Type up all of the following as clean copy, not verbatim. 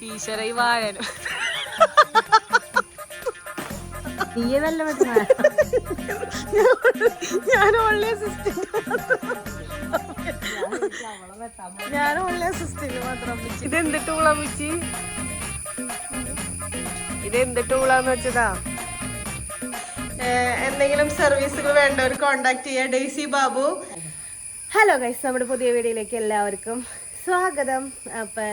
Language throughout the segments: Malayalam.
ഈശ്വര ഈ വാഴ ഞാൻ ഓൺലൈൻ അസിസ്റ്റന്റ് മാത്രം. ഇതെന്ത് ടൂളാ അമ്മച്ചി? ഇതെന്ത് ടൂളാന്ന് വെച്ചതാ? എന്തെങ്കിലും സർവീസുകൾ വേണ്ടവർ കോണ്ടാക്ട് ചെയ്യുക. ഡെയ്സി ബാബു. ഹലോ ഗൈസ്, നമ്മുടെ പുതിയ വീഡിയോയിലേക്ക് എല്ലാവർക്കും സ്വാഗതം. അപ്പം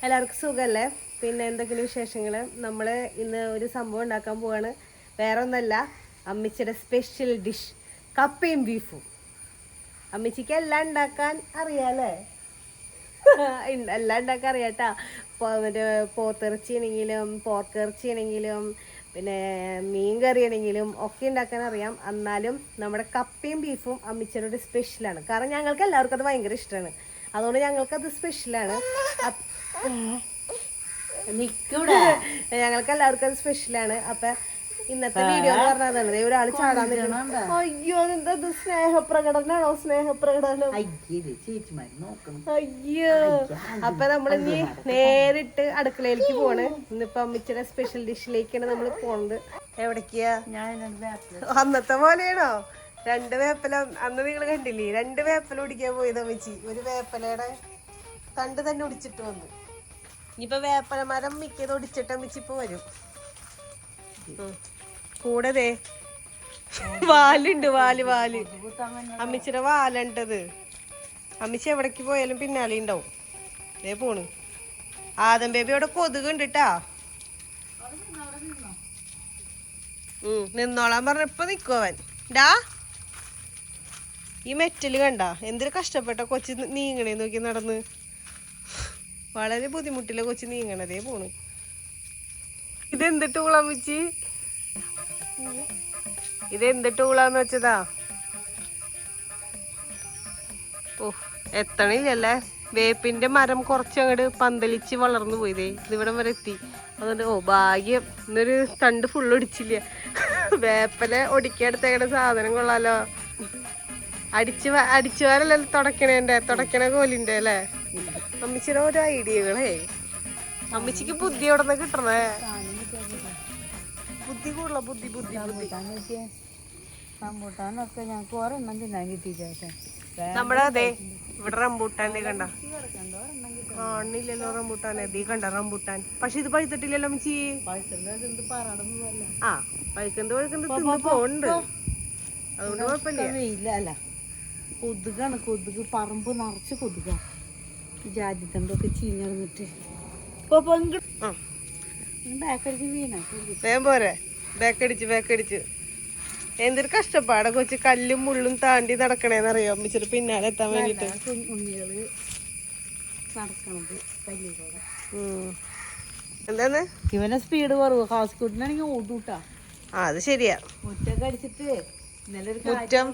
എല്ലാവർക്കും സുഖമല്ലേ? പിന്നെ എന്തെങ്കിലും വിശേഷങ്ങൾ? നമ്മൾ ഇന്ന് ഒരു സംഭവം ഉണ്ടാക്കാൻ പോവാണ്. വേറെ ഒന്നല്ല, അമ്മച്ചിയുടെ സ്പെഷ്യൽ ഡിഷ് കപ്പയും ബീഫും. അമ്മച്ചിക്ക് എല്ലാം ഉണ്ടാക്കാൻ അറിയാല്ലേ? എല്ലാം ഉണ്ടാക്കാൻ അറിയാട്ടാ. മറ്റേ പോത്തിറച്ചി ആണെങ്കിലും പോർക്ക് ഇറച്ചി ആണെങ്കിലും പിന്നെ മീൻ കറി ആണെങ്കിലും ഒക്കെ ഉണ്ടാക്കാൻ അറിയാം. എന്നാലും നമ്മുടെ കപ്പയും ബീഫും അമ്മച്ചിയുടെ സ്പെഷ്യലാണ്. കാരണം ഞങ്ങൾക്ക് എല്ലാവർക്കും അത് ഭയങ്കര ഇഷ്ടമാണ്. അതുകൊണ്ട് ഞങ്ങൾക്കത് സ്പെഷ്യലാണ്. ഞങ്ങൾക്ക് എല്ലാവർക്കും അത് സ്പെഷ്യലാണ്. അപ്പം ഇന്നത്തെ വീഡിയോ എന്ന് പറഞ്ഞതാണ് ഒരാൾ ചാടാൻ നിൽക്കണം. അയ്യോ, എന്താ സ്നേഹപ്രകടനാണോ? സ്നേഹപ്രകടനം. അയ്യോ, അപ്പൊ നമ്മളിനി നേരിട്ട് അടുക്കളയിലേക്ക് പോണ്. ഇന്നിപ്പോ അമ്മച്ചിയുടെ സ്പെഷ്യൽ ഡിഷിലേക്കാണ് നമ്മൾ പോണത്. എവിടേക്കാ? അന്നത്തെ പോലെയാണോ? 2 വേപ്പല അന്ന് നിങ്ങൾ കണ്ടില്ലേ? 2 വേപ്പല ഒടിക്കാൻ പോയത് അമ്മച്ചി. ഒരു വേപ്പലയുടെ തണ്ട് തന്നെ ഒടിച്ചിട്ട് വന്നു. ഇനിയിപ്പോ വേപ്പല മരം മിക്കത് ഒടിച്ചിട്ട് അമ്മച്ചി ഇപ്പൊ വരും. കൂടെ വാലുണ്ട്, വാല് അമ്മച്ചിയുടെ വാലുണ്ടത്. അമ്മച്ചി എവിടേക്ക് പോയാലും പിന്നാലെ ഉണ്ടാവും. ദേ പോണ് ആദം ബേബി. അവിടെ കൊതുക് ഉണ്ട് ട്ടാ. നിന്നോളാൻ പറഞ്ഞപ്പോ നിക്കുവൻ. ഡാ, ഈ മെറ്റല് കണ്ട എന്തൊരു കഷ്ടപ്പെട്ട കൊച്ചു നീങ്ങണേ നോക്കി നടന്ന്. വളരെ ബുദ്ധിമുട്ടില്ല കൊച്ചു നീങ്ങണതേ പോണ്. ഇതെന്ത് ടൂളാ അമ്മച്ചി? ഇതെന്ത് ടൂളാന്ന് വെച്ചതാ? ഓ, എത്തണില്ലല്ലേ? വേപ്പിന്റെ മരം കുറച്ചങ്ങോട്ട് പന്തലിച്ച് വളർന്നു പോയതേ. ഇതിവിടം വരെ എത്തി. അതുകൊണ്ട് ഭാഗ്യം ഇന്നൊരു തണ്ട് ഫുള്ള് ഒടിച്ചില്ല. വേപ്പല ഒടിക്കടുത്തേക്കണ സാധനം കൊള്ളാലോ. അടിച്ചു വാരല്ലേ തുടക്കണ കോലിന്റെ അല്ലേ? അമ്മച്ചിയുടെ ഓരോ ഐഡിയകളേ. അമ്മച്ചിക്ക് ബുദ്ധി എവിടെ നിന്ന് കിട്ടണേ? ബുദ്ധി കൂടുതല. ബുദ്ധി റംബൂട്ടാനൊക്കെ ഞങ്ങൾക്ക് ഒരെണ്ണം തിന്നാൻ കിട്ടിയില്ല. നമ്മുടെ അതെ ഇവിടെ റംബൂട്ടാൻ്റെ കണ്ട കാണില്ലല്ലോ. റംബൂട്ടാൻ അതേ കണ്ട റംബൂട്ടാൻ. പക്ഷെ ഇത് പഴുത്തിട്ടില്ലല്ലോ അമ്മച്ചി. ആ, പഴുക്കുന്നത് തിന്ന് പോണ്ട്. അതുകൊണ്ട് കുഴപ്പമില്ല. കൊതുകാണ്, കൊതുക്. പറമ്പ് നിറച്ച് കൊതുക. ജാതിത്തണ്ടൊക്കെ ചീഞ്ഞിട്ട് വേഗം പോരെ. ബേക്കടിച്ച് എന്തൊരു കഷ്ടപ്പാടാ കൊച്ചു. കല്ലും മുള്ളും താണ്ടി നടക്കണേന്നറിയോ അമ്മച്ചിട്ട് പിന്നാലെ എത്താൻ വേണ്ടിട്ട്. എന്താന്ന് ഇവനെ സ്പീഡ് കുറവ്. ഹോസ്പിറ്റലാണെങ്കിൽ ഓടൂട്ടാ. ആ, അത് ശരിയാ. മുറ്റൊക്കെ അടിച്ചിട്ട് മുറ്റം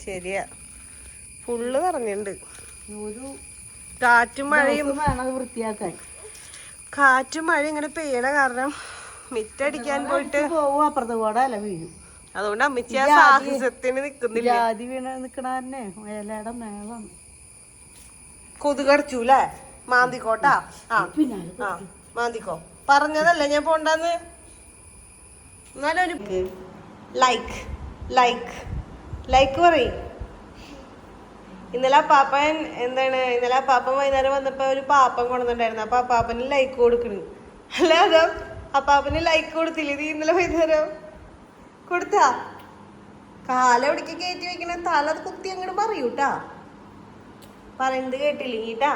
ശരിയാ ഫുള്ള് നിറഞ്ഞിട്ടുണ്ട്. ഒരു കാറ്റും മഴയും വൃത്തിയാക്കാൻ. കാറ്റും മഴ ഇങ്ങനെ പെയ്യണ കാരണം മിറ്റടിക്കാൻ പോയിട്ട് അപ്പുറത്തെ കൂടെ അല വീഴും. അതുകൊണ്ട് അമ്മച്ചി ആ സാഹസത്തിന് നിക്കുന്നില്ല. ജാതി വീണ നിക്കണേ ഇലയുടെ മേളം. കൊതുകടിച്ചൂല്ലേ? മാന്തിക്കോട്ടാ. ആ, മാന്തിക്കോ. പറഞ്ഞതല്ലേ ഞാൻ പോണ്ടാന്ന്. എന്നാലും ഒരു ലൈക്ക് പറയും. ഇന്നലെ പാപ്പൻ ഇന്നലെ പാപ്പൻ വൈകുന്നേരം വന്നപ്പോ ഒരു പാപ്പൻ കൊണ്ടുവന്നിട്ടുണ്ടായിരുന്നു. അപ്പൊ ആ പാപ്പന് ലൈക്ക് കൊടുക്കണ്. അല്ലാതെ ആ പാപ്പന് ലൈക്ക് കൊടുത്തില്ല. ഇത് ഇന്നലെ വൈകുന്നേരം കൊടുത്താ കാല എവിടേക്ക് കയറ്റി വെക്കണ തല കുത്തി അങ്ങോട്ട് പറയൂട്ടാ. പറയുന്നത് കേട്ടില്ലേട്ടാ.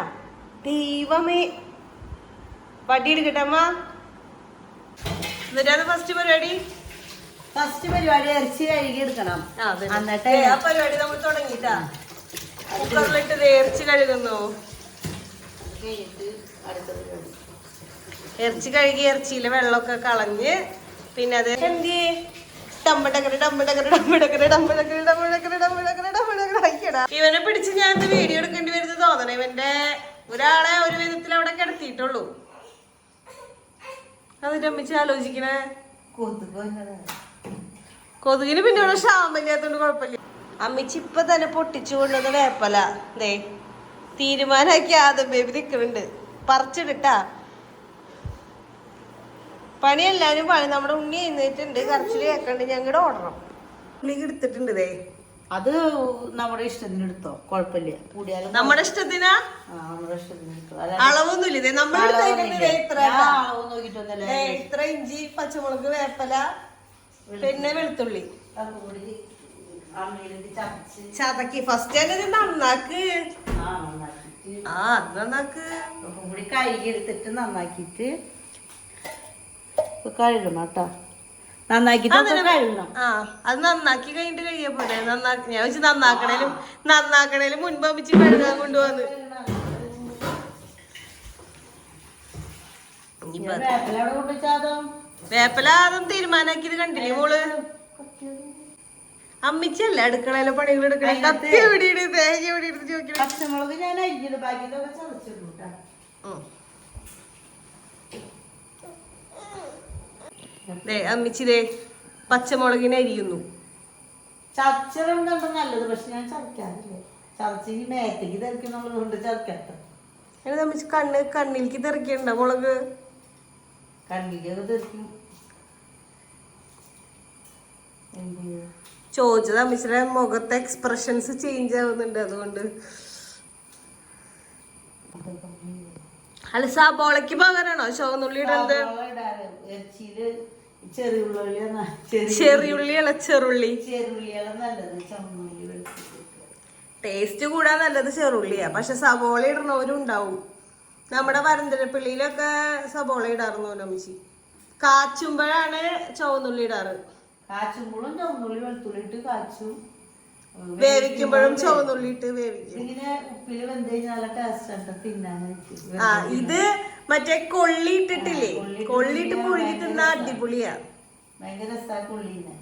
ദൈവമേ, വടി എടുക്കട്ടെ അമ്മ. എന്നിട്ടാണ് ഫസ്റ്റ് പരിപാടി ഇറച്ചി കഴുകി എടുക്കണം. എന്നിട്ട് ആ പരിപാടി നമ്മൾ തുടങ്ങിട്ടാ. കുക്കറിലിട്ട് ഇറച്ചി കഴുകുന്നു. ഇറച്ചി കഴുകി ഇറച്ചിയിലെ വെള്ളമൊക്കെ കളഞ്ഞ് പിന്നെ അത് ഇവനെ പിടിച്ച് ഞാൻ വീഡിയോ എടുക്കേണ്ടി വരുന്നത് തോന്നണേ. ഇവന്റെ ഒരാളെ ഒരു വിധത്തിൽ അവിടെ കിടത്തിയിട്ടുള്ളൂ. അതിന്റെ അമ്മച്ചി ആലോചിക്കണേ. കൊതുകിന് പിന്നെ ഇവിടെ ക്ഷാമല്ലാത്തോണ്ട് കുഴപ്പമില്ല. അമ്മച്ചി ഇപ്പൊ തന്നെ പൊട്ടിച്ചു കൊണ്ടുവന്ന വേപ്പല തീരുമാനാക്കി ആദ്യം ബേബി നിക്കണുണ്ട്. പറിച്ചിട്ടാ പണി എല്ലാരും പണി. നമ്മുടെ ഉണ്ണി എഴുന്നേറ്റുണ്ട്, കറച്ചില് കേക്കണ്ട്. ഞങ്ങളുടെ ഓടണം ഉള്ളിക്ക് എടുത്തിട്ടുണ്ട്. ദേ അത് നമ്മുടെ ഇഷ്ടത്തിന് എടുത്തോ, കുഴപ്പമില്ല. കൂടിയാലും നമ്മുടെ ഇഷ്ടത്തിനാ, അളവൊന്നുമില്ല. നമ്മൾ ഇത്ര ഇഞ്ചി, പച്ചമുളക്, വേപ്പല, പിന്നെ വെളുത്തുള്ളി ചതക്കി ഫസ്റ്റ് തന്നെ ഇത് നന്നാക്ക്. അത് നന്നാക്ക്. കൂടി കഴുകി എടുത്തിട്ട് നന്നാക്കിട്ട് കഴുകണം കേട്ടോ. നന്നാക്കിട്ട് കഴുകണം. അത് നന്നാക്കി കഴിഞ്ഞിട്ട് കഴിയാൻ പോലെ നന്നാക്കി. ഞാൻ വെച്ച് നന്നാക്കണേലും മുൻപ് അമ്മിച്ച് കഴുകാൻ കൊണ്ടുവന്ന്. വേപ്പല അതും തീരുമാനാക്കിയത് കണ്ടില്ലേ മോള്? അമ്മിച്ചല്ല അടുക്കളയിലെ പണികൾ എടുക്കണേ. കത്തി എവിടെയാണ്, തേങ്ങ എവിടെ എടുത്ത് ചോദിക്കണം. പച്ചമുളക് ഞാൻ അരിഞ്ഞിട്ട് ബാക്കിയൊക്കെ ചതച്ചിട്ടു. അമ്മിച്ചിതേ പച്ചമുളകിനെ അരിയുന്നു. ചതച്ചതും കണ്ട നല്ലത്, പക്ഷെ ഞാൻ ചതക്കാറില്ല. ചതച്ചെങ്കിൽ മേത്തേക്ക് തെറിക്കുന്നുള്ളത് കൊണ്ട് ചതക്കട്ടെ. അമ്മിച്ച് കണ്ണിലേക്ക് തെറിക്കണ്ട മുളക്. കണ്ണിലേക്ക് തെറിക്കും. ചോദിച്ചത് അമ്മിച്ചിയുടെ മുഖത്തെ എക്സ്പ്രഷൻസ് ചേഞ്ച് ആവുന്നുണ്ട്, അതുകൊണ്ട്. അല്ല സബോളക്ക് പകരാണോ ചുവന്നുള്ളി ഇടുന്നത്? ചെറിയുള്ളിയല്ല ചെറുള്ളി. ടേസ്റ്റ് കൂടാൻ നല്ലത് ചെറുള്ളിയാ, പക്ഷെ സബോള ഇടണവരും ഉണ്ടാവും. നമ്മുടെ വരന്തരപ്പള്ളിയിലൊക്കെ സബോള ഇടാറുന്നു അമ്മച്ചി. കാച്ചുമ്പോഴാണ് ചുവന്നുള്ളി ഇടാറ്. കാച്ചുമ്പോഴും ചുവന്നുള്ളി വെളുത്തുള്ളി ഇട്ട് കാച്ചും. വേവിക്കുമ്പോഴും ചുവന്നുള്ളി ഇട്ട് വേവിക്കും. ഇങ്ങനെ ഉപ്പില് വെന്ത് കഴിഞ്ഞാൽ നല്ല ടേസ്റ്റ് ഉണ്ട് തിന്നാൻ. ഇത് മറ്റേ കൊള്ളി ഇട്ടിട്ടില്ലേ, കൊള്ളിയിട്ട് പുഴുങ്ങി തിന്നാ അടിപൊളിയാ. ഭയങ്കര രസാ കൊള്ളിനെ.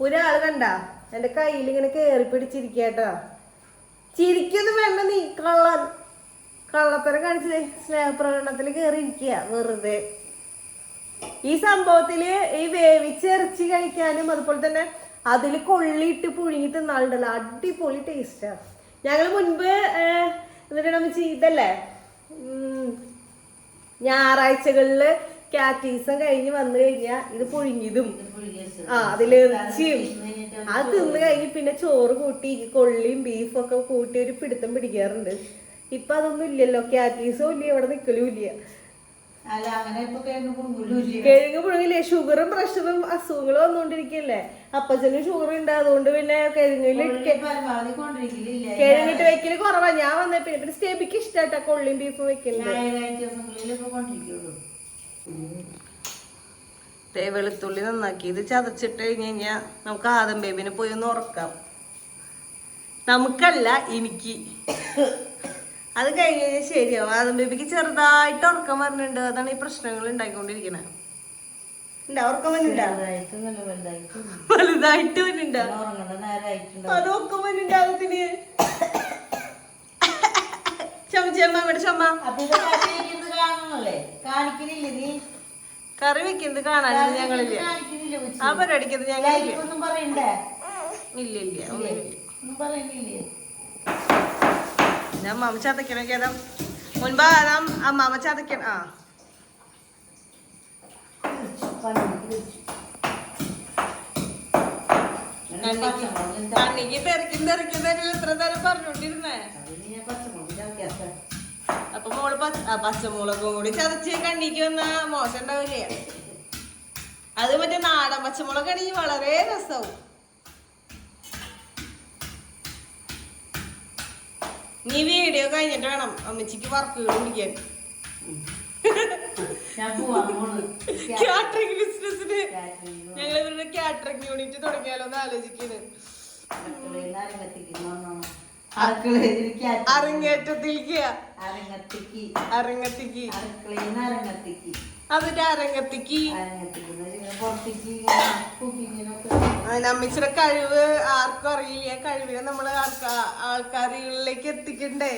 ഒരാള് കണ്ട എന്റെ കയ്യിൽ ഇങ്ങനെ കേറി പിടിച്ചിരിക്കട്ടോ. ചിരിക്കൊന്നും വേണ്ട, നീ കള്ളത്തരം കാണിച്ചതേ സ്നേഹപ്രകടനത്തിൽ കേറി ഇരിക്കുക വെറുതെ. ഈ സംഭവത്തില് ഈ വേവിച്ചിറച്ചി കഴിക്കാനും അതുപോലെ തന്നെ അതില് കൊള്ളിയിട്ട് പുഴുങ്ങി തിന്നാളുണ്ടല്ലോ, അടിപൊളി ടേസ്റ്റാ. ഞങ്ങള് മുൻപ് എന്നിട്ട് ഇതല്ലേ ഞായറാഴ്ചകളില് കാറ്റീസം കഴിഞ്ഞ് വന്നു കഴിഞ്ഞാ ഇത് പുഴുങ്ങിയതും അതിലിറച്ചിയും അത് തിന്ന് കഴിഞ്ഞ് പിന്നെ ചോറ് കൂട്ടി കൊള്ളിയും ബീഫും ഒക്കെ കൂട്ടി ഒരു പിടുത്തം പിടിക്കാറുണ്ട്. ഇപ്പൊ അതൊന്നും ഇല്ലല്ലോ, കാറ്റീസും ഇല്ല, ഇവിടെ നിക്കലും ഇല്ല. കിഴങ്ങ് പുഴുങ്ങില്ലേ, ഷുഗറും പ്രഷറും അസുഖങ്ങളും വന്നുകൊണ്ടിരിക്കല്ലേ. അപ്പച്ചനും ഷുഗർ ഉണ്ട്, അതുകൊണ്ട് പിന്നെ കിഴങ്ങിട്ട് വെക്കല് കുറവാ. ഞാൻ വന്ന പിന്നെ സ്റ്റേബിക്ക് ഇഷ്ടാട്ടാ കൊള്ളിയും ബീഫും വെക്കലുണ്ട്. വെളുത്തുള്ളി നന്നാക്കി ഇത് ചതച്ചിട്ട് കഴിഞ്ഞ് കഴിഞ്ഞാ നമുക്ക് ആദം ബേബിനെ പോയി ഒന്ന് ഉറക്കാം. നമുക്കല്ല, എനിക്ക്. അത് കഴിഞ്ഞ് കഴിഞ്ഞാൽ ശരിയാവും. ആദം ബേബിക്ക് ചെറുതായിട്ട് ഉറക്കം പറഞ്ഞിട്ടുണ്ട്. അതാണ് ഈ പ്രശ്നങ്ങൾ ഉണ്ടായിക്കൊണ്ടിരിക്കണേ. ഉറക്കം വന്നിട്ടുണ്ടോ? വലുതായിട്ട് വന്നിട്ടുണ്ടോ? അതൊക്കെ വന്നിട്ടുണ്ടാകത്തിന് ചമ്മച്ചമ്മയുടെ ചമ്മ കറി വെക്കുന്നത് കാണാനില്ല ഞങ്ങളില്ല. ആ പരിപാടിക്കത് ഞങ്ങളില്ല. ഇല്ല ഇല്ല ഒന്നുമില്ല. ഞാൻ അമ്മ ചതക്കണൊക്കെ അതാ മുൻപ് അമ്മാമ്മ ചതക്കണം. കണ്ണിക്ക് തെറിക്കും എത്ര നേരം പറഞ്ഞോണ്ടിരുന്നേ. അപ്പൊ മോള് പച്ചമുളകും കൂടി ചതച്ച് കണ്ണിക്ക് വന്ന മോശം ഉണ്ടാവില്ലേ. അത് മറ്റേ നാടൻ പച്ചമുളകാണെങ്കിൽ വളരെ രസവും. നീ വീഡിയോ കഴിഞ്ഞിട്ട് വേണം അമ്മച്ചിക്ക് വർക്കുകൾ പിടിക്കാൻ. കാറ്ററിംഗ് ബിസിനസിന് ഞങ്ങൾ ഇവരുടെ കാറ്ററിംഗ് യൂണിറ്റ് തുടങ്ങിയാലോ എന്ന് ആലോചിക്കുന്നത്. അരങ്ങേറ്റത്തിലേക്ക് അതിന്റെ അരങ്ങത്തിക്ക് അമ്മച്ചിയുടെ കഴിവ് ആർക്കും അറിയില്ല. കഴിവിനെ നമ്മള് ആൾക്കാരിലേക്ക് എത്തിക്കണ്ടേ.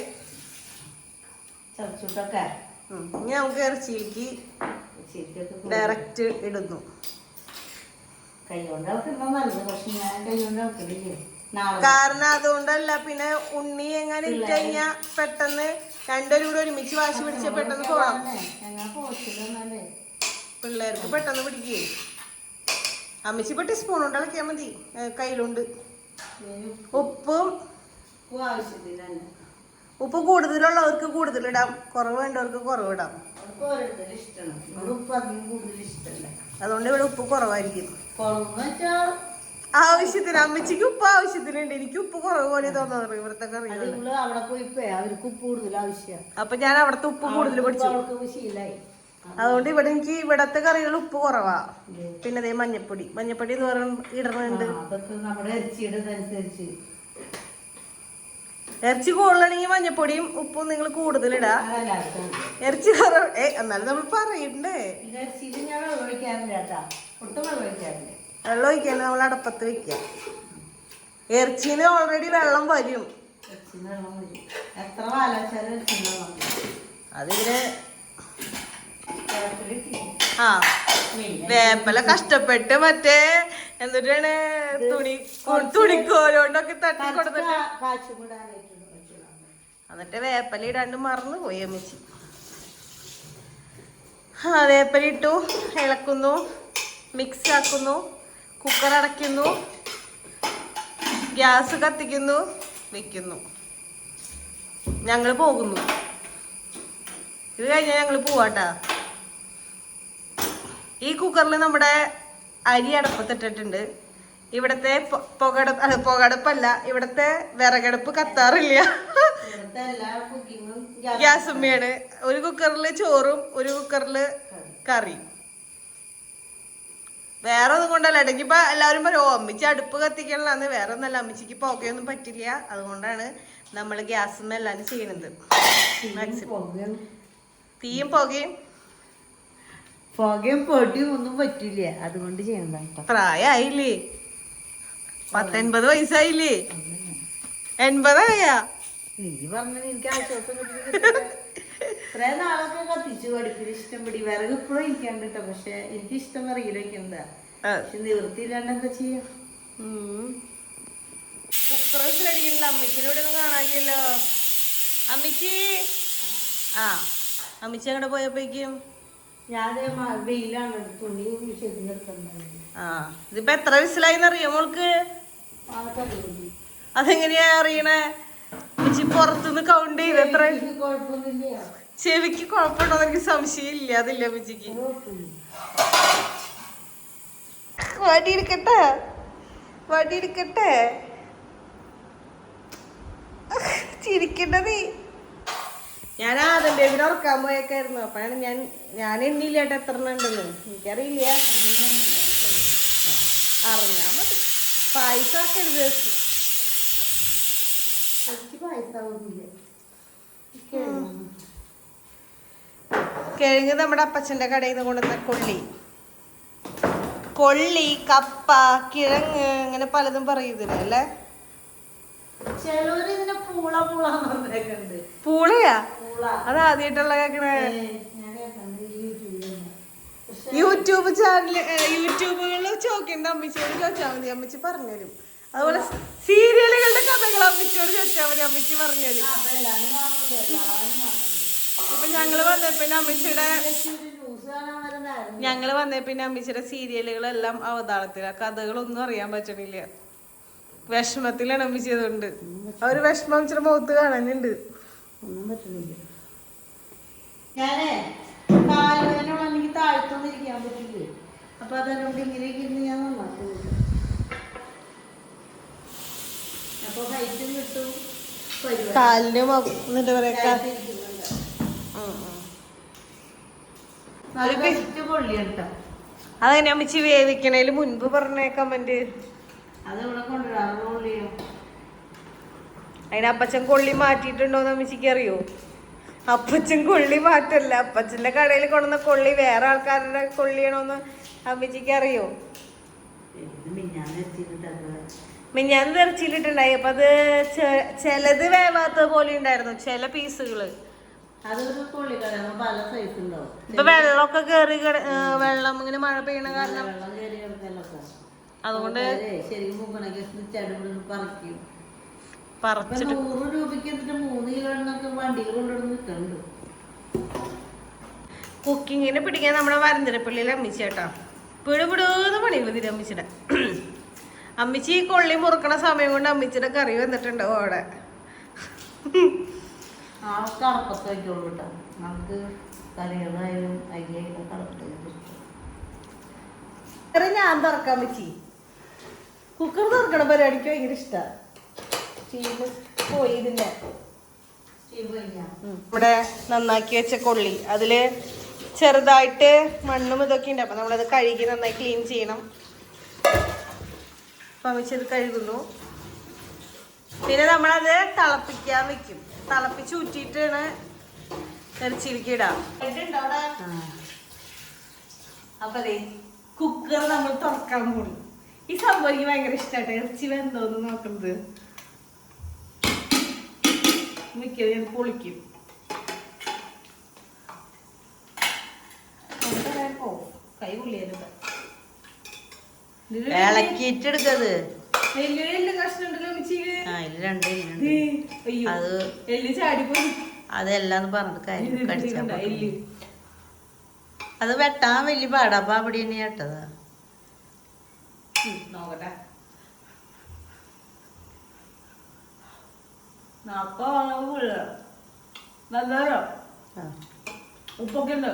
ഇനി നമുക്ക് ഇറച്ചിയിലേക്ക് ഡയറക്റ്റ് ഇടുന്നു. കാരണം അതുകൊണ്ടല്ല, പിന്നെ ഉണ്ണി എങ്ങനെ ഇട്ട് കഴിഞ്ഞാ പെട്ടെന്ന് രണ്ടുപേരും കൂടെ ഒരുമിച്ച് വാശി പിടിച്ച പെട്ടെന്ന് പോകാം. പിള്ളേർക്ക് പെട്ടെന്ന് പിടിക്കേ. അമ്മച്ചി ഇപ്പൊ ടീസ്പൂൺ കൊണ്ട് ഇളക്കിയാൽ മതി, കയ്യിലുണ്ട്. ഉപ്പ് കൂടുതലുള്ളവർക്ക് കൂടുതലിടാം, കുറവ് വേണ്ടവർക്ക് കുറവിടാം. അതുകൊണ്ട് ഇവിടെ ഉപ്പ് കുറവായിരിക്കും. ആവശ്യത്തിന് അമ്മച്ചിക്ക് ഉപ്പ് ആവശ്യത്തിനുണ്ട്, എനിക്ക് ഉപ്പ് കുറവ് പോലെ തോന്നാറ് ഇവിടുത്തെ കറികളിൽ. അപ്പൊ ഞാൻ അവിടുത്തെ ഉപ്പ് കൂടുതൽ പഠിച്ചു. അതുകൊണ്ട് ഇവിടെ എനിക്ക് ഇവിടത്തെ കറികൾ ഉപ്പ് കുറവാ. പിന്നെ അതേ മഞ്ഞപ്പൊടി എന്ന് പറയുന്നത് ഇടണുണ്ട്. ഇറച്ചി കൂടുതലാണെങ്കിൽ മഞ്ഞപ്പൊടിയും ഉപ്പും നിങ്ങൾ കൂടുതലിടാ. ഇറച്ചി കുറവ് എന്നാലും നമ്മൾ പറയണ്ടേ. വെള്ളം ഒഴിക്കാൻ നമ്മൾ അടപ്പത്ത് വെക്കാം. ഇറച്ചിന് ഓൾറെഡി വെള്ളം വരും. അതിങ്ങനെ വേപ്പല കഷ്ടപ്പെട്ട് മറ്റേ എന്തിട്ടാണ് തുണിക്കോലോണ്ടൊക്കെ തട്ടി കൊടുത്തിട്ട് എന്നിട്ട് വേപ്പല ഇടാണ്ട് മറന്നു പോയി അമ്മച്ചി. വേപ്പല ഇട്ടു, ഇളക്കുന്നു, മിക്സ് ആക്കുന്നു, കുക്കർ അടയ്ക്കുന്നു, ഗ്യാസ് കത്തിക്കുന്നു, വെക്കുന്നു. ഞങ്ങൾ പോകുന്നു. ഇത് കഴിഞ്ഞാൽ ഞങ്ങൾ പോവാട്ടാ. ഈ കുക്കറിൽ നമ്മുടെ അരി അടപ്പത്തിട്ടിട്ടുണ്ട്. ഇവിടത്തെ പുകടപ്പല്ല, ഇവിടത്തെ വിറകടുപ്പ് കത്താറില്ല, ഗ്യാസുമ്മയാണ്. ഒരു കുക്കറിൽ ചോറും ഒരു കുക്കറിൽ കറി. വേറെ ഒന്നും കൊണ്ടല്ല. ഇടയ്ക്ക് ഇപ്പൊ എല്ലാവരും പറയും അമ്മച്ചി അടുപ്പ് കത്തിക്കണല്ലാന്ന്. വേറെ ഒന്നല്ല, അമ്മച്ചിക്ക് പുകയൊന്നും പറ്റില്ല. അതുകൊണ്ടാണ് നമ്മൾ ഗ്യാസുമ്മ എല്ലാരും ചെയ്യണത്. തീയും പുകയും പൊടിയും ഒന്നും പറ്റില്ല, അതുകൊണ്ട് ചെയ്യണ്ട. പ്രായമായില്ലേ, 19 വയസ്സായില്ലേ, 80 നീ പറഞ്ഞത് എനിക്ക് ആശ്വാസം ഇത്രേ നാളൊക്കെ കത്തിച്ചു അടുപ്പിന് ഇഷ്ടം പിടി. വിറക് ഇപ്പോഴും ഇരിക്കാണ്ട് കേട്ടോ, പക്ഷെ എനിക്ക് ഇഷ്ടം അറിയില്ല വെക്കണ്ടാ. പക്ഷെ നിവൃത്തിയില്ലാണ്ട് എന്താ ചെയ്യാ. കുക്കറടിക്കണില്ല. അമ്മച്ചിനോട് ഒന്നും കാണാനില്ലല്ലോ. അമ്മച്ചി അമ്മച്ചി അങ്ങോട്ട് പോയപ്പോഴേക്കും ഞാൻ വെയിലാണ്, തുണി ശരിയെടുക്കണ്ടായിരുന്നു. ഇതിപ്പോ എത്ര വിസിലായിന്ന് അറിയോ മോൾക്ക്? അതെങ്ങനെയാ അറിയണേ? അമ്മച്ചി പുറത്തുനിന്ന് കൗണ്ട് ചെയ്ത് എത്ര? ചെവിക്ക് കുഴപ്പമുണ്ടോ എനിക്ക് സംശയം ഇല്ല. അതില്ല അമ്മച്ചിക്ക്. വടിയെടുക്കട്ടെ ചിരിക്കണ്ടത്. ഞാൻ ആദ്യന്റെ ഇവിടെ ഉറക്കാൻ പോയേക്കായിരുന്നു. അപ്പോഴാണ് ഞാൻ എണ്ണില്ല കേട്ടോ എത്ര ഉണ്ടെന്ന്. എനിക്കറിയില്ല, അറിഞ്ഞാ മതി. പായസം ആക്കരുത്. കിഴങ്ങ് നമ്മുടെ അപ്പച്ചന്റെ കടയിൽ നിന്ന് കൊണ്ടുവന്ന കൊള്ളി, കപ്പ, കിഴങ്ങ്, അങ്ങനെ പലതും പറയുന്നില്ല അല്ലേ. പൂളയാ? അത് ആദ്യമായിട്ടുള്ള കേക്കണേ. യൂട്യൂബ് ചാനല് യൂട്യൂബുകളിൽ ചോദിക്കേണ്ട അമ്മച്ചിയോട് ചോദിച്ചാൽ മതി, അമ്മച്ചി പറഞ്ഞുതരും. അതുപോലെ സീരിയലുകളുടെ കഥകൾ അമ്മച്ചിയോട് ചോദിച്ചാൽ മതി, അമ്മച്ചി പറഞ്ഞുതരും. ഇപ്പൊ ഞങ്ങള് വന്നേ പിന്നെ അമ്മച്ചിയുടെ സീരിയലുകളെല്ലാം അവതാളത്തിലാ. കഥകളൊന്നും അറിയാൻ പറ്റണില്ല. വിഷമത്തിലാണ് അമ്മച്ചി. അതുകൊണ്ട് ആ ഒരു വിഷമം അമ്മച്ചിയുടെ മുഖത്ത് കാണാനുണ്ട്. ഒന്നും പറ്റുന്നില്ല. ഞാനേ കാലുവേദനയാണെങ്കിൽ താഴ്ത്തൊന്നും ഇരിക്കാൻ പറ്റില്ലേ. അപ്പൊ അതുകൊണ്ട് ഇങ്ങനെയൊക്കെ ഇരുന്ന് ഞാൻ നന്നാക്കുന്നുണ്ട്. അപ്പൊ ഹൈറ്റും കിട്ടും, കാലിന് എന്നിട്ട് പറയാ പൊള്ളിയട്ടോ. അതങ്ങനെ അമ്മച്ചി വേവിക്കണേല് മുൻപ് പറഞ്ഞ കമന്റ്. അതിവിടെ കൊണ്ടുവരാം പൊള്ളിയോ. അതിന് അപ്പച്ചൻ കൊള്ളി മാറ്റിയിട്ടുണ്ടോന്ന് അമ്മച്ചിക്ക് അറിയോ? അപ്പച്ചൻ കൊള്ളി മാറ്റല്ല, അപ്പച്ചന്റെ കടയിൽ കൊണ്ടുവന്ന കൊള്ളി വേറെ ആൾക്കാരുടെ കൊള്ളിയാണോന്ന് അമ്മച്ചിക്ക് അറിയോ? മിഞ്ഞാന്ന് തെറിച്ചിട്ടുണ്ടായി. അപ്പൊ അത് ചിലത് വേവാത്ത പോലെ ഉണ്ടായിരുന്നു, ചില പീസുകള്. ഇപ്പൊ വെള്ളമൊക്കെ കേറി, വെള്ളം ഇങ്ങനെ മഴ പെയ്യണ കാരണം അതുകൊണ്ട് ശരിക്കും മുക്കണൊക്കെ ചടുപിടി പറിക്കും. പറിച്ചിട്ട് 100 രൂപയ്ക്ക് എന്നിട്ട് 3 കിലോ എണ്ണൊക്കെ വണ്ടിയിൽ കൊണ്ടുവന്ന് നിൽക്കുന്നുണ്ട്. കുക്കിങ്ങിന് പിടിക്കാൻ നമ്മുടെ വരന്തരപ്പള്ളിയിലെ അമ്മിച്ചി കേട്ടോ. പിടുപിടുന്ന് പണിയുള്ളൂ തിരി അമ്മിച്ചിയുടെ. അമ്മിച്ചി ഈ കൊള്ളി മുറുക്കണ സമയം കൊണ്ട് അമ്മിച്ചിയുടെ കറി വന്നിട്ടുണ്ടാവും അവിടെ. ആൾക്ക് അടപ്പത്ത് വയ്ക്കുള്ളൂ കേട്ടോ. നമുക്ക് കറികളായാലും അരിയായാലും കടപ്പത്ത് ഞാൻ തുറക്കാൻ വെച്ചി. കുക്കർ തുറക്കണ പരിപാടിക്ക് ഭയങ്കര ഇഷ്ടമാണ്. പോയി ഇതിന്റെ ഇവിടെ നന്നാക്കി വെച്ച കൊള്ളി, അതില് ചെറുതായിട്ട് മണ്ണും ഇതൊക്കെ ഉണ്ട്. അപ്പൊ നമ്മളത് കഴുകി നന്നായി ക്ലീൻ ചെയ്യണം. അമിച്ചത് കഴുകുന്നു. പിന്നെ നമ്മളത് തിളപ്പിക്കാൻ വെക്കും. തിളപ്പിച്ച് ഊറ്റിയിട്ടാണ് ഇറച്ചിയിലേക്ക് ഇടാം. അപ്പൊ അതെ കുക്കർ നമ്മൾ തുറക്കാൻ പോകും. ഈ സംഭവം എനിക്ക് ഭയങ്കര ഇഷ്ടമായിട്ട് ഇറച്ചി വെന്തോന്ന് നോക്കുന്നത്. മിക്കത് ഞാൻ പൊളിക്കും. കൈ പൊള്ളിയാലും ഇളക്കിട്ടെടുക്കത്. എല്ല് കഷ്ണം ഉണ്ടല്ലോ മിച്ചിയില്. അത് എല്ല് ചാടിപ്പോയി. അതെല്ലാന്ന് പറഞ്ഞിട്ട് കാര്യം കടിച്ചാ അത് വെട്ടാൻ വലിയ പാടാ. അപ്പൊ അവിടെ തന്നെ കേട്ടതാ. നോക്കട്ടെ. ഉപ്പൊക്കെ ഉണ്ട്.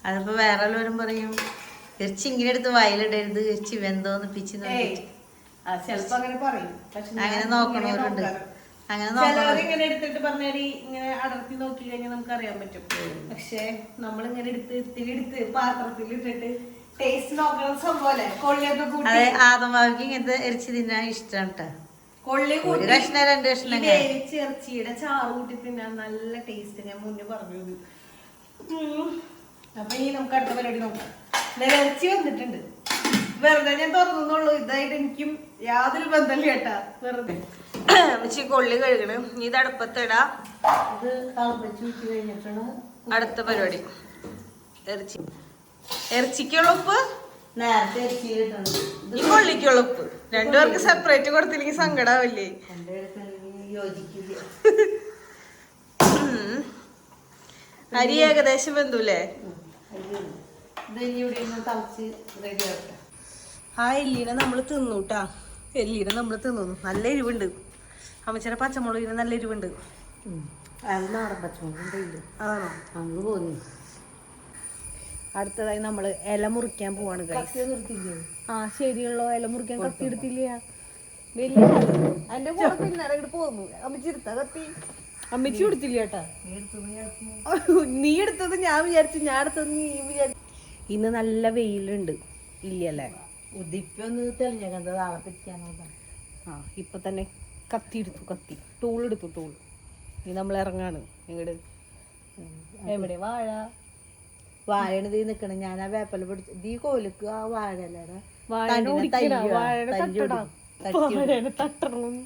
അതിപ്പോ വേറെ എല്ലാവരും പറയും ഇറച്ചി ഇങ്ങനെ എടുത്ത് വയലിടരുത്, ഇറച്ചി വെന്തോന്ന് പിച്ച് ചെലപ്പോ അങ്ങനെ പറയും. അങ്ങനെ നോക്കണവരുണ്ട്. ഇങ്ങനെ എടുത്തിട്ട് പറഞ്ഞാല് ഇങ്ങനെ അടർത്തി നോക്കി കഴിഞ്ഞാൽ നമുക്ക് അറിയാൻ പറ്റും. പക്ഷെ നമ്മളിങ്ങനെ ഇത്തിരി എടുത്ത് പാത്രത്തിൽ ഇട്ടിട്ട് ടേസ്റ്റ് നോക്കണ സംഭവല്ലേ. കൊള്ളിയൊക്കെ കൂട്ടി ആദമാവിക്ക് ഇങ്ങനത്തെ ഇറച്ചി തിന്നാൻ ഇഷ്ടമാണ് കേട്ടോ. കൊള്ളി കൂട്ടി 2 കഷ്ണം വേവിച്ച് ഇറച്ചിയുടെ ചാറ് കൂട്ടി തിന്നാൻ നല്ല ടേസ്റ്റ്. ഞാൻ മുന്നേ പറഞ്ഞത്. അപ്പൊ ഇനി നമുക്ക് അടുത്ത പരിപാടി നോക്കാം. ഇറച്ചി വന്നിട്ടുണ്ട്. വെറുതെ ഞാൻ തുറന്നുള്ളൂ. ഇതായിട്ട് എനിക്കും യാതൊരു ബന്ധമില്ല കേട്ടാ. വെറുതെ കൊള്ളി കഴുകണം. ഇനി ഇത് അടുപ്പത്തിടാ. ഇത് തിളപ്പിച്ച് കഴിഞ്ഞിട്ടാണ് അടുത്ത പരിപാടി. ഇറച്ചിക്കുള്ള ഉപ്പ് നേരത്തെ ഇറച്ചി കിട്ടുന്നത്. ഈ കൊള്ളിക്കുള്ള ഉപ്പ് രണ്ടുപേർക്ക് സെപ്പറേറ്റ് കൊടുത്തില്ലെങ്കിൽ സങ്കടാവില്ലേ? യോജിക്കില്ല. അരി ഏകദേശം വെന്തൂലേ? ആ എല്ലിനെ നമ്മള് തിന്നൂട്ടാ. എല്ലിനെ നമ്മള് തിന്നു. നല്ല എരിവുണ്ട്. അമ്മച്ചിയുടെ പച്ചമുളകിന് നല്ല എരിവുണ്ട്. അത് നാടൻ പച്ചമുളക് അതാണോ? അങ്ങ് പോന്നു. അടുത്തതായി നമ്മള് ഇല മുറിക്കാൻ പോവാണ്. ആ ശരിയുള്ളോ, ഇല മുറിക്കാൻ കത്തി എടുത്തില്ല. വലിയ എന്റെ കൂടെ പിന്നാലെ പോന്നു. അമ്മച്ചി എടുത്താ കത്തി. അമ്മച്ചി കൊടുത്തില്ല കേട്ടാ. നീ എടുത്തത് ഞാൻ വിചാരിച്ചു, ഞാൻ എടുത്തത് നീ വിചാരിച്ചു. ഇന്ന് നല്ല വെയിലുണ്ട് ഇല്ലല്ലേ? ഉദിപ്പൊന്ന് തെളിഞ്ഞത് നാളെ പിടിക്കാനോ. ആ ഇപ്പൊ തന്നെ കത്തി എടുത്തു. ടൂൾ എടുത്തു. ഇനി നമ്മൾ ഇറങ്ങാണ്. ഇങ്ങോട്ട് എവിടെ വാഴയാണ് തീ നിക്കണം. ഞാൻ ആ വേപ്പല പിടിച്ചു. ദീ കോലിക്ക് ആ വാഴല്ലേടാ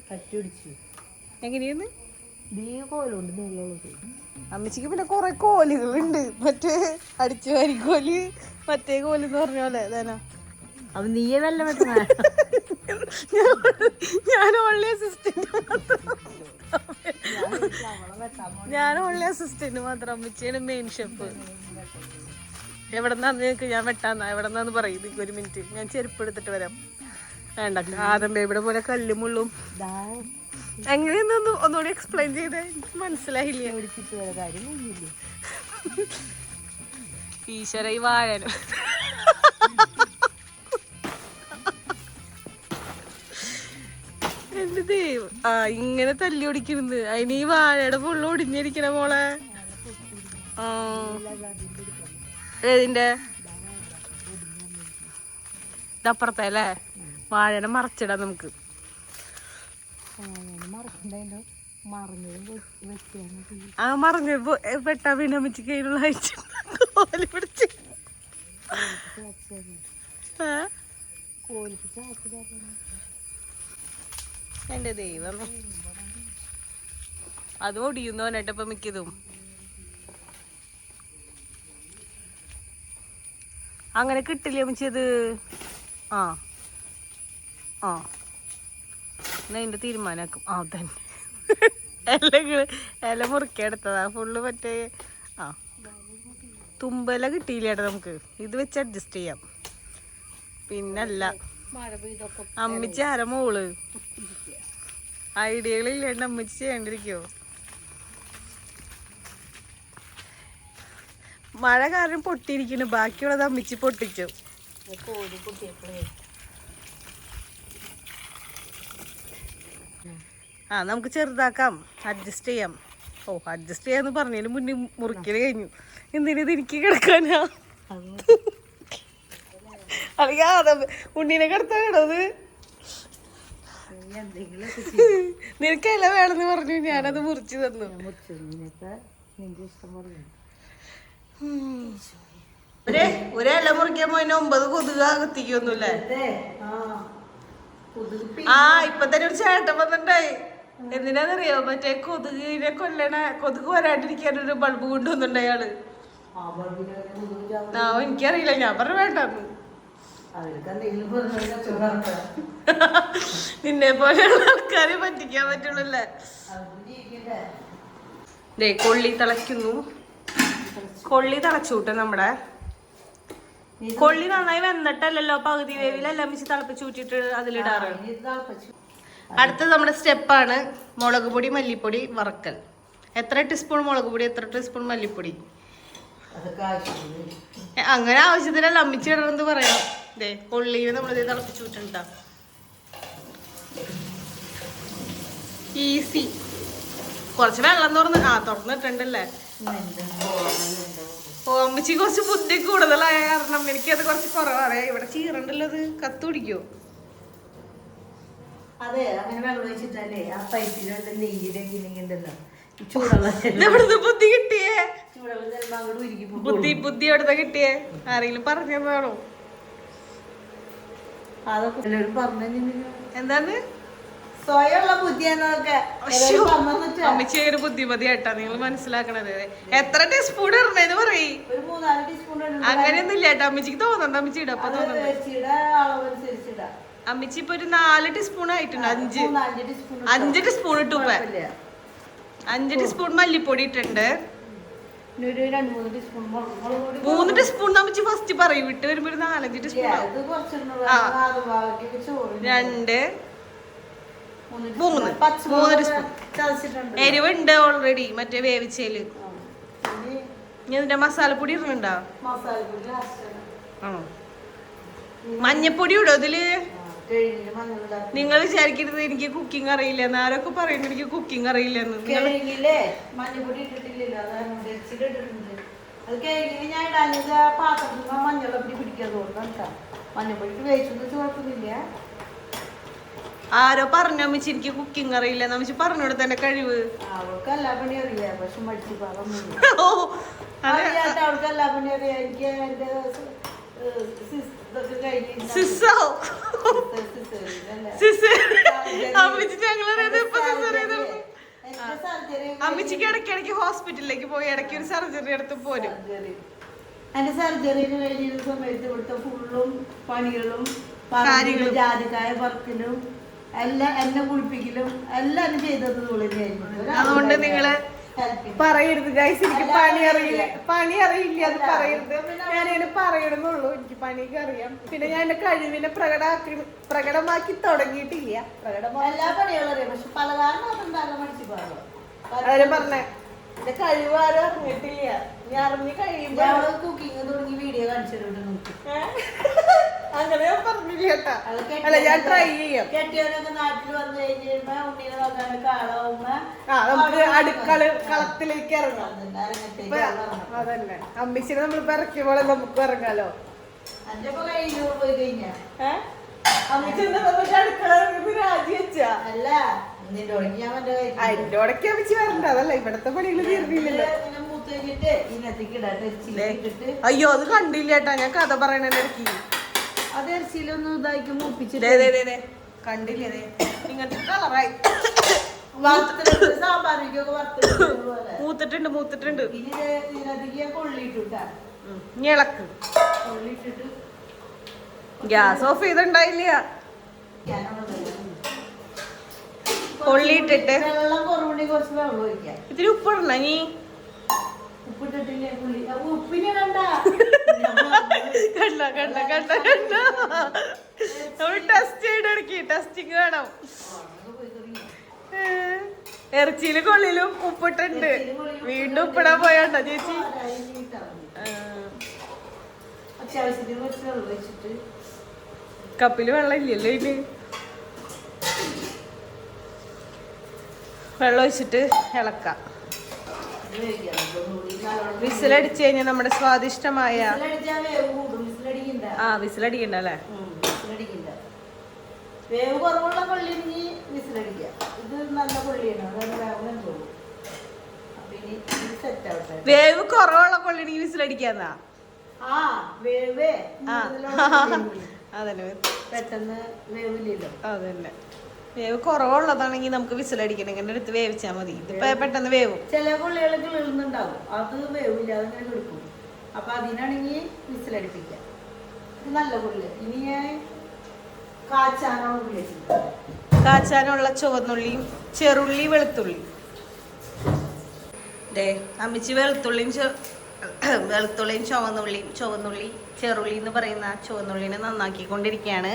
തട്ടിടിച്ചു. എങ്ങനെയാന്ന് ദീ കോലുണ്ട് നീളുള്ളത്. അമ്മച്ചിക്ക് പിന്നെ കൊറേ കോലുകളുണ്ട്. മറ്റേ അടിച്ചു വാരിക്കോല്, മറ്റേ കോല് എന്ന് പറഞ്ഞ പോലെ തന്നെ. അപ്പൊ നീയെ വെള്ളം വെട്ടണ. ഞാൻ ഓൺലി അസിസ്റ്റന്റ് മാത്രം. അമ്മച്ചിയാണ് മെയിൻ ഷെഫ്. എവിടെന്നാന്ന് നിനക്ക് ഞാൻ വെട്ടാന്നാ? എവിടെന്നാന്ന് പറയും. നിനക്ക് 1 മിനിറ്റ്, ഞാൻ ചെരുപ്പ് എടുത്തിട്ട് വരാം. വേണ്ട, ആദം ബേബിയുടെ പോലെ കല്ലും മുള്ളും. എങ്ങനെയൊന്നും ഒന്നുകൂടി എക്സ്പ്ലെയിൻ ചെയ്തേ, എനിക്ക് മനസ്സിലായില്ല. ഈശ്വര ഈ വാഴനും എന്റെ ദൈവം. ആ ഇങ്ങനെ തല്ലി ഓടിക്കുന്നത്. അതിന് ഈ വാഴയുടെ ഫുള്ള് ഒടിഞ്ഞിരിക്കണ മോളെ. ആ ഏതിന്റെ ഇതപ്പുറത്തെ അല്ലേ? വാഴനെ മറച്ചിടാം നമുക്ക്. ആ മറിഞ്ഞ പെട്ടാ പിന്നെ അമ്മച്ചി കയ്യിലുള്ള കോല് പിടിച്ച് എന്റെ ദൈവം. അത് ഒടിയുന്നു പറഞ്ഞിട്ടപ്പോ മിക്കതും അങ്ങനെ കിട്ടില്ല അമ്മച്ചത്. ആ ആ അതിന്റെ തീരുമാനാക്കും. ആ തന്നെ ഇല മുറുക്കിയെടുത്തതാ ഫുള്ള്. മറ്റേ ആ തുമ്പല കിട്ടിയില്ല ഏട്ടാ നമുക്ക്. ഇത് വെച്ച് അഡ്ജസ്റ്റ് ചെയ്യാം. പിന്നല്ല അമ്മച്ചി ആര മോള് ഐഡിയകളില്ലാണ്ട് അമ്മച്ചി ചെയ്യേണ്ടിരിക്കോ? മഴ കാരണം പൊട്ടിയിരിക്കുന്നു. ബാക്കിയുള്ളത് അമ്മച്ചി പൊട്ടിച്ചു. ആ നമുക്ക് ചെറുതാക്കാം, അഡ്ജസ്റ്റ് ചെയ്യാം. ഓ അഡ്ജസ്റ്റ് ചെയ്യാന്ന് പറഞ്ഞതിന് മുന്നേ മുറിക്കല് കഴിഞ്ഞു. എന്തിനത് എനിക്ക് കിടക്കാനാ? അല്ലെങ്കിൽ അതെ ഉണ്ണീനെ കിടത്താണത്. നിനക്കല്ല വേണമെന്ന് പറഞ്ഞു, ഞാനത് മുറിച്ചു തന്നു. ഒരല മുറിക്കാൻ പോയിന് 9 കൊതുക് കത്തിക്കൊന്നുമില്ലേ? ആ ഇപ്പൊ തന്നെ ഒരു ചേട്ടൻ വന്നിട്ടുണ്ടായി. എന്തിനാന്നറിയോ? മറ്റേ കൊതുകിനെ കൊല്ലണ, കൊതുക് വരാണ്ടിരിക്കാനൊരു ബൾബ് കൊണ്ടുവന്നിട്ടുണ്ട് അയാള്. ആ എനിക്കറിയില്ല, ഞാൻ പറഞ്ഞു വേണ്ടെന്ന്. നിന്നെ പോലെയുള്ള ആൾക്കാരെ പറ്റിക്കാൻ പറ്റുള്ളൂല്ലേ? കൊള്ളി തിളയ്ക്കുന്നു. കൊള്ളി തിളച്ചൂട്ടെ നമ്മുടെ. കൊള്ളി നന്നായി വെന്നിട്ടല്ലോ, പകുതി വേവിലല്ല മിച്ച് തിളപ്പിച്ചൂട്ടിട്ട് അതിലിടാറ്. അടുത്തത് നമ്മുടെ സ്റ്റെപ്പാണ് മുളക് പൊടി മല്ലിപ്പൊടി വറക്കൽ. എത്ര ടീസ്പൂൺ മുളക് പൊടി, എത്ര ടീസ്പൂൺ മല്ലിപ്പൊടി? അങ്ങനെ ആവശ്യത്തിനല്ല അമ്മിച്ച് ഇടണമെന്ന് പറയാം. കൊള്ളിയെ നമ്മളിത് തിളപ്പിച്ചൂട്ടാ. ഈസി. കുറച്ച് വെള്ളം തുറന്നിട്ടുണ്ടല്ലേ? ഓ അമ്മച്ചി കുറച്ച് ബുദ്ധി കൂടുതലായ കാരണം എനിക്കത് കുറച്ച് കുറവാണ്. ഇവിടെ ചീറണ്ടല്ലോ, അത് കത്ത് പിടിക്കോ? അതെ, അങ്ങനെ വെള്ളം ഒഴിച്ചിട്ടല്ലേ ആ പൈപ്പിൽ നെയ്യിലുണ്ടല്ലോ ബുദ്ധി കിട്ടിയേ? ബുദ്ധി എവിടുന്ന കിട്ടിയേ? ആരെങ്കിലും പറഞ്ഞതാണോ? അതൊക്കെ എല്ലാവരും പറഞ്ഞു. എന്താന്ന് സ്വയമുള്ള ബുദ്ധിയാണൊക്കെ. അമ്മച്ചി ഒരു ബുദ്ധിമതിയായിട്ടാ നിങ്ങൾ മനസ്സിലാക്കണത്. എത്ര ടീസ്പൂൺ ഇടണേന്ന് പറയ്. ഒരു 3-4 ടീസ്പൂൺ. അങ്ങനെയൊന്നും ഇല്ല കേട്ടോ. അമ്മച്ചിക്ക് തോന്നണ്ട, അമ്മച്ചി ഇടാ. അപ്പൊ അമ്മച്ചി ഇപ്പൊ ഒരു 4 ടീസ്പൂൺ ആയിട്ടുണ്ട്. 5 ടീസ്പൂൺ ഇട്ടു. 5 ടീസ്പൂൺ മല്ലിപ്പൊടി ഇട്ടുണ്ട്. 3 ടീസ്പൂൺ അമ്മച്ചി ഫസ്റ്റ് പറയും. വിട്ട് വരുമ്പോ ഒരു 4-5 ടീസ്പൂൺ. 2 3 ടീസ്പൂൺ എരിവുണ്ട് ഓൾറെഡി മറ്റേ വേവിച്ചേല്. ഇനി ഇതിന്റെ മസാലപ്പൊടി ഇടുന്നുണ്ടോ? ആണോ? മഞ്ഞപ്പൊടി ഇടോ ഇതില്? നിങ്ങൾ വിചാരിക്കരുത് എനിക്ക് കുക്കിംഗ് അറിയില്ല. ആരൊക്കെ പറയുന്നു എനിക്ക് കുക്കിംഗ് അറിയില്ലെന്ന്. മഞ്ഞപ്പൊടി ഇട്ടിട്ടില്ലല്ലോ, അത് കഴിഞ്ഞ് ഞാൻ ഇടാഞ്ഞത് പാത്രത്തിൽ മഞ്ഞളപ്പൊടി പിടിക്കാതുകൊണ്ടാ. മഞ്ഞപ്പൊടി വേവിച്ചൊന്നും കുഴപ്പമില്ല. ആരോ പറഞ്ഞു അമ്മച്ചി എനിക്ക് കുക്കിംഗ് അറിയില്ല. അമ്മച്ചി പറഞ്ഞോട് തന്നെ കഴിവ്. അവൾക്ക് എല്ലാ പണി അറിയാം, പക്ഷെ മടിച്ചു പറഞ്ഞില്ല. അവൾക്ക് എല്ലാ പണി അറിയാം. എനിക്ക് എന്റെ അമ്മച്ചിക്ക് ഇടയ്ക്കിടയ്ക്ക് ഹോസ്പിറ്റലിലേക്ക് പോയി ഇടയ്ക്ക് ഒരു സർജറി എടുത്ത് പോരും. എന്റെ സർജറി കഴിഞ്ഞ സമയത്ത് ഇവിടുത്തെ ഫുള്ളും പണികളും കാര്യങ്ങളും ജാതിക്കായ പറക്കലും എല്ലാം എന്നെ കുളിപ്പിക്കലും എല്ലാം ചെയ്തത് തന്നെയായിരുന്നു. അതുകൊണ്ട് നിങ്ങള് പറയരുത് ഗൈസ്, എനിക്ക് പണി അറിയില്ല അത് പറയരുത്. ഞാനിങ്ങനെ പറയണമെന്നുള്ളൂ. എനിക്ക് പണിയൊക്കെ അറിയാം. പിന്നെ ഞാൻ എന്റെ കഴിവിനെ പ്രകടമാക്കി തുടങ്ങിയിട്ടില്ല. എല്ലാ പണികളും അറിയാം, പക്ഷെ പലകാലം അതുണ്ടാകാൻ മടിച്ചു പാടും. അവരെ പറഞ്ഞേ എന്റെ കഴിവാരും അറിഞ്ഞിട്ടില്ല. ഞാൻ അറിഞ്ഞ് കഴിയുമ്പോ കുക്കിംഗ് തുടങ്ങി വീഡിയോ കാണിച്ചിട്ടുണ്ട്. അങ്ങനെ ഞാൻ പറഞ്ഞില്ല കേട്ടാ. അല്ല ഞാൻ ട്രൈ ചെയ്യാം. കെട്ടിയവരൊക്കെ നാട്ടിൽ വന്നു കഴിഞ്ഞിരുമ്പോ ഉണ്ണിനെ നോക്കാൻ കാളാവുമ്പോ നമുക്ക് കളത്തിലേക്ക് ഇറങ്ങാം. അതന്നെ അമ്മിച്ചിനെ നമ്മളിപ്പോ ഇറക്കിയ പോലെ നമുക്ക് ഇറങ്ങാലോ. എന്റെ ഇപ്പൊ കഴിഞ്ഞു പോയി കഴിഞ്ഞാ അമ്മിച്ചി അടുക്കള രാജി വെച്ചാ അല്ല അതിന്റെ ഉടക്കി അമ്മിച്ചി വരണ്ട. അതല്ല ഇവിടത്തെ പണികൾ തീർന്നില്ലല്ലോ. അയ്യോ അത് കണ്ടില്ല കേട്ടാ. ഞാൻ കഥ പറയണ ഇടയ്ക്ക് അത് ഇറച്ചിയിലൊന്നും ഇതാക്കി മൂപ്പിച്ചിട്ട് കണ്ടില്ലേ ഇങ്ങനത്തെ കളറായി മൂത്തിട്ടുണ്ട്. ഇളക്ക് ഗ്യാസ് ഓഫ് ചെയ്തിണ്ടായില്ല. കൊള്ളിയിട്ടിട്ട് വെള്ളം കുറവുണ്ടെങ്കിൽ കുറച്ച് വെള്ളം ഒഴിക്കാം. ഇതിൽ ഉപ്പിടണ നീ ഉപ്പിട്ടിട്ടില്ലേ പുളി ഉപ്പിനെ കണ്ട കണ്ട കണ്ട കണ്ട കണ്ട നമ്മൾ ടെസ്റ്റ് ചെയ്തെടുക്കി ടെസ്റ്റിങ് വേണം. ഇറച്ചിയില് കൊള്ളിലും ഉപ്പിട്ടുണ്ട്. വീണ്ടും ഉപ്പിടാൻ പോയാണ്ടോ ചേച്ചി? അത്യാവശ്യത്തിന് കുറച്ച് വെള്ളം ഒഴിച്ചിട്ട് കപ്പില് വെള്ളം ഇല്ലല്ലോ ഇതിന്. വെള്ളം ഒഴിച്ചിട്ട് ഇളക്കാം. വിസിലടിച്ചു കഴിഞ്ഞാൽ നമ്മുടെ സ്വാദിഷ്ടമായ വിസിലടിക്കണ്ട അല്ലേ? വേവ് കുറവുള്ള കൊള്ളി വിസിലടിക്കുക. ഇത് നല്ല കൊള്ളിയാണ്, അതാണ് വേഗം തോന്നും. അപ്പൊ ഇനി സെറ്റ് ആവട്ടെ. വേവ് കുറവുള്ള കൊള്ളിണെങ്കിൽ വിസിലടിക്കാന്നാ? അതന്നെ പെട്ടെന്ന് വേവില്ലല്ലോ. അതന്നെ വേവ് കുറവുള്ളതാണെങ്കിൽ നമുക്ക് വിസിലടിക്കണം. ഇങ്ങനെ എടുത്ത് വേവിച്ചാൽ മതി. ഇതിപ്പോ പെട്ടെന്ന് വേവും. ചില കൊള്ളികൾ കിളിർന്നുണ്ടാവും, അത് വേവില്ല, അതങ്ങനെ കിടക്കും. അപ്പൊ അതിനാണെങ്കിൽ വിസിലടിപ്പിക്കാം. ഇത് നല്ല കൊള്ളി. ഇനി ഞാൻ കാച്ചാനുള്ള ചുവന്നുള്ളിയും ചെറുള്ളി വെളുത്തുള്ളി. അമ്മിച്ച് വെളുത്തുള്ളിയും ചുവന്നുള്ളി ചെറുള്ളി എന്ന് പറയുന്ന ചുവന്നുള്ളിനെ നന്നാക്കിക്കൊണ്ടിരിക്കുകയാണ്.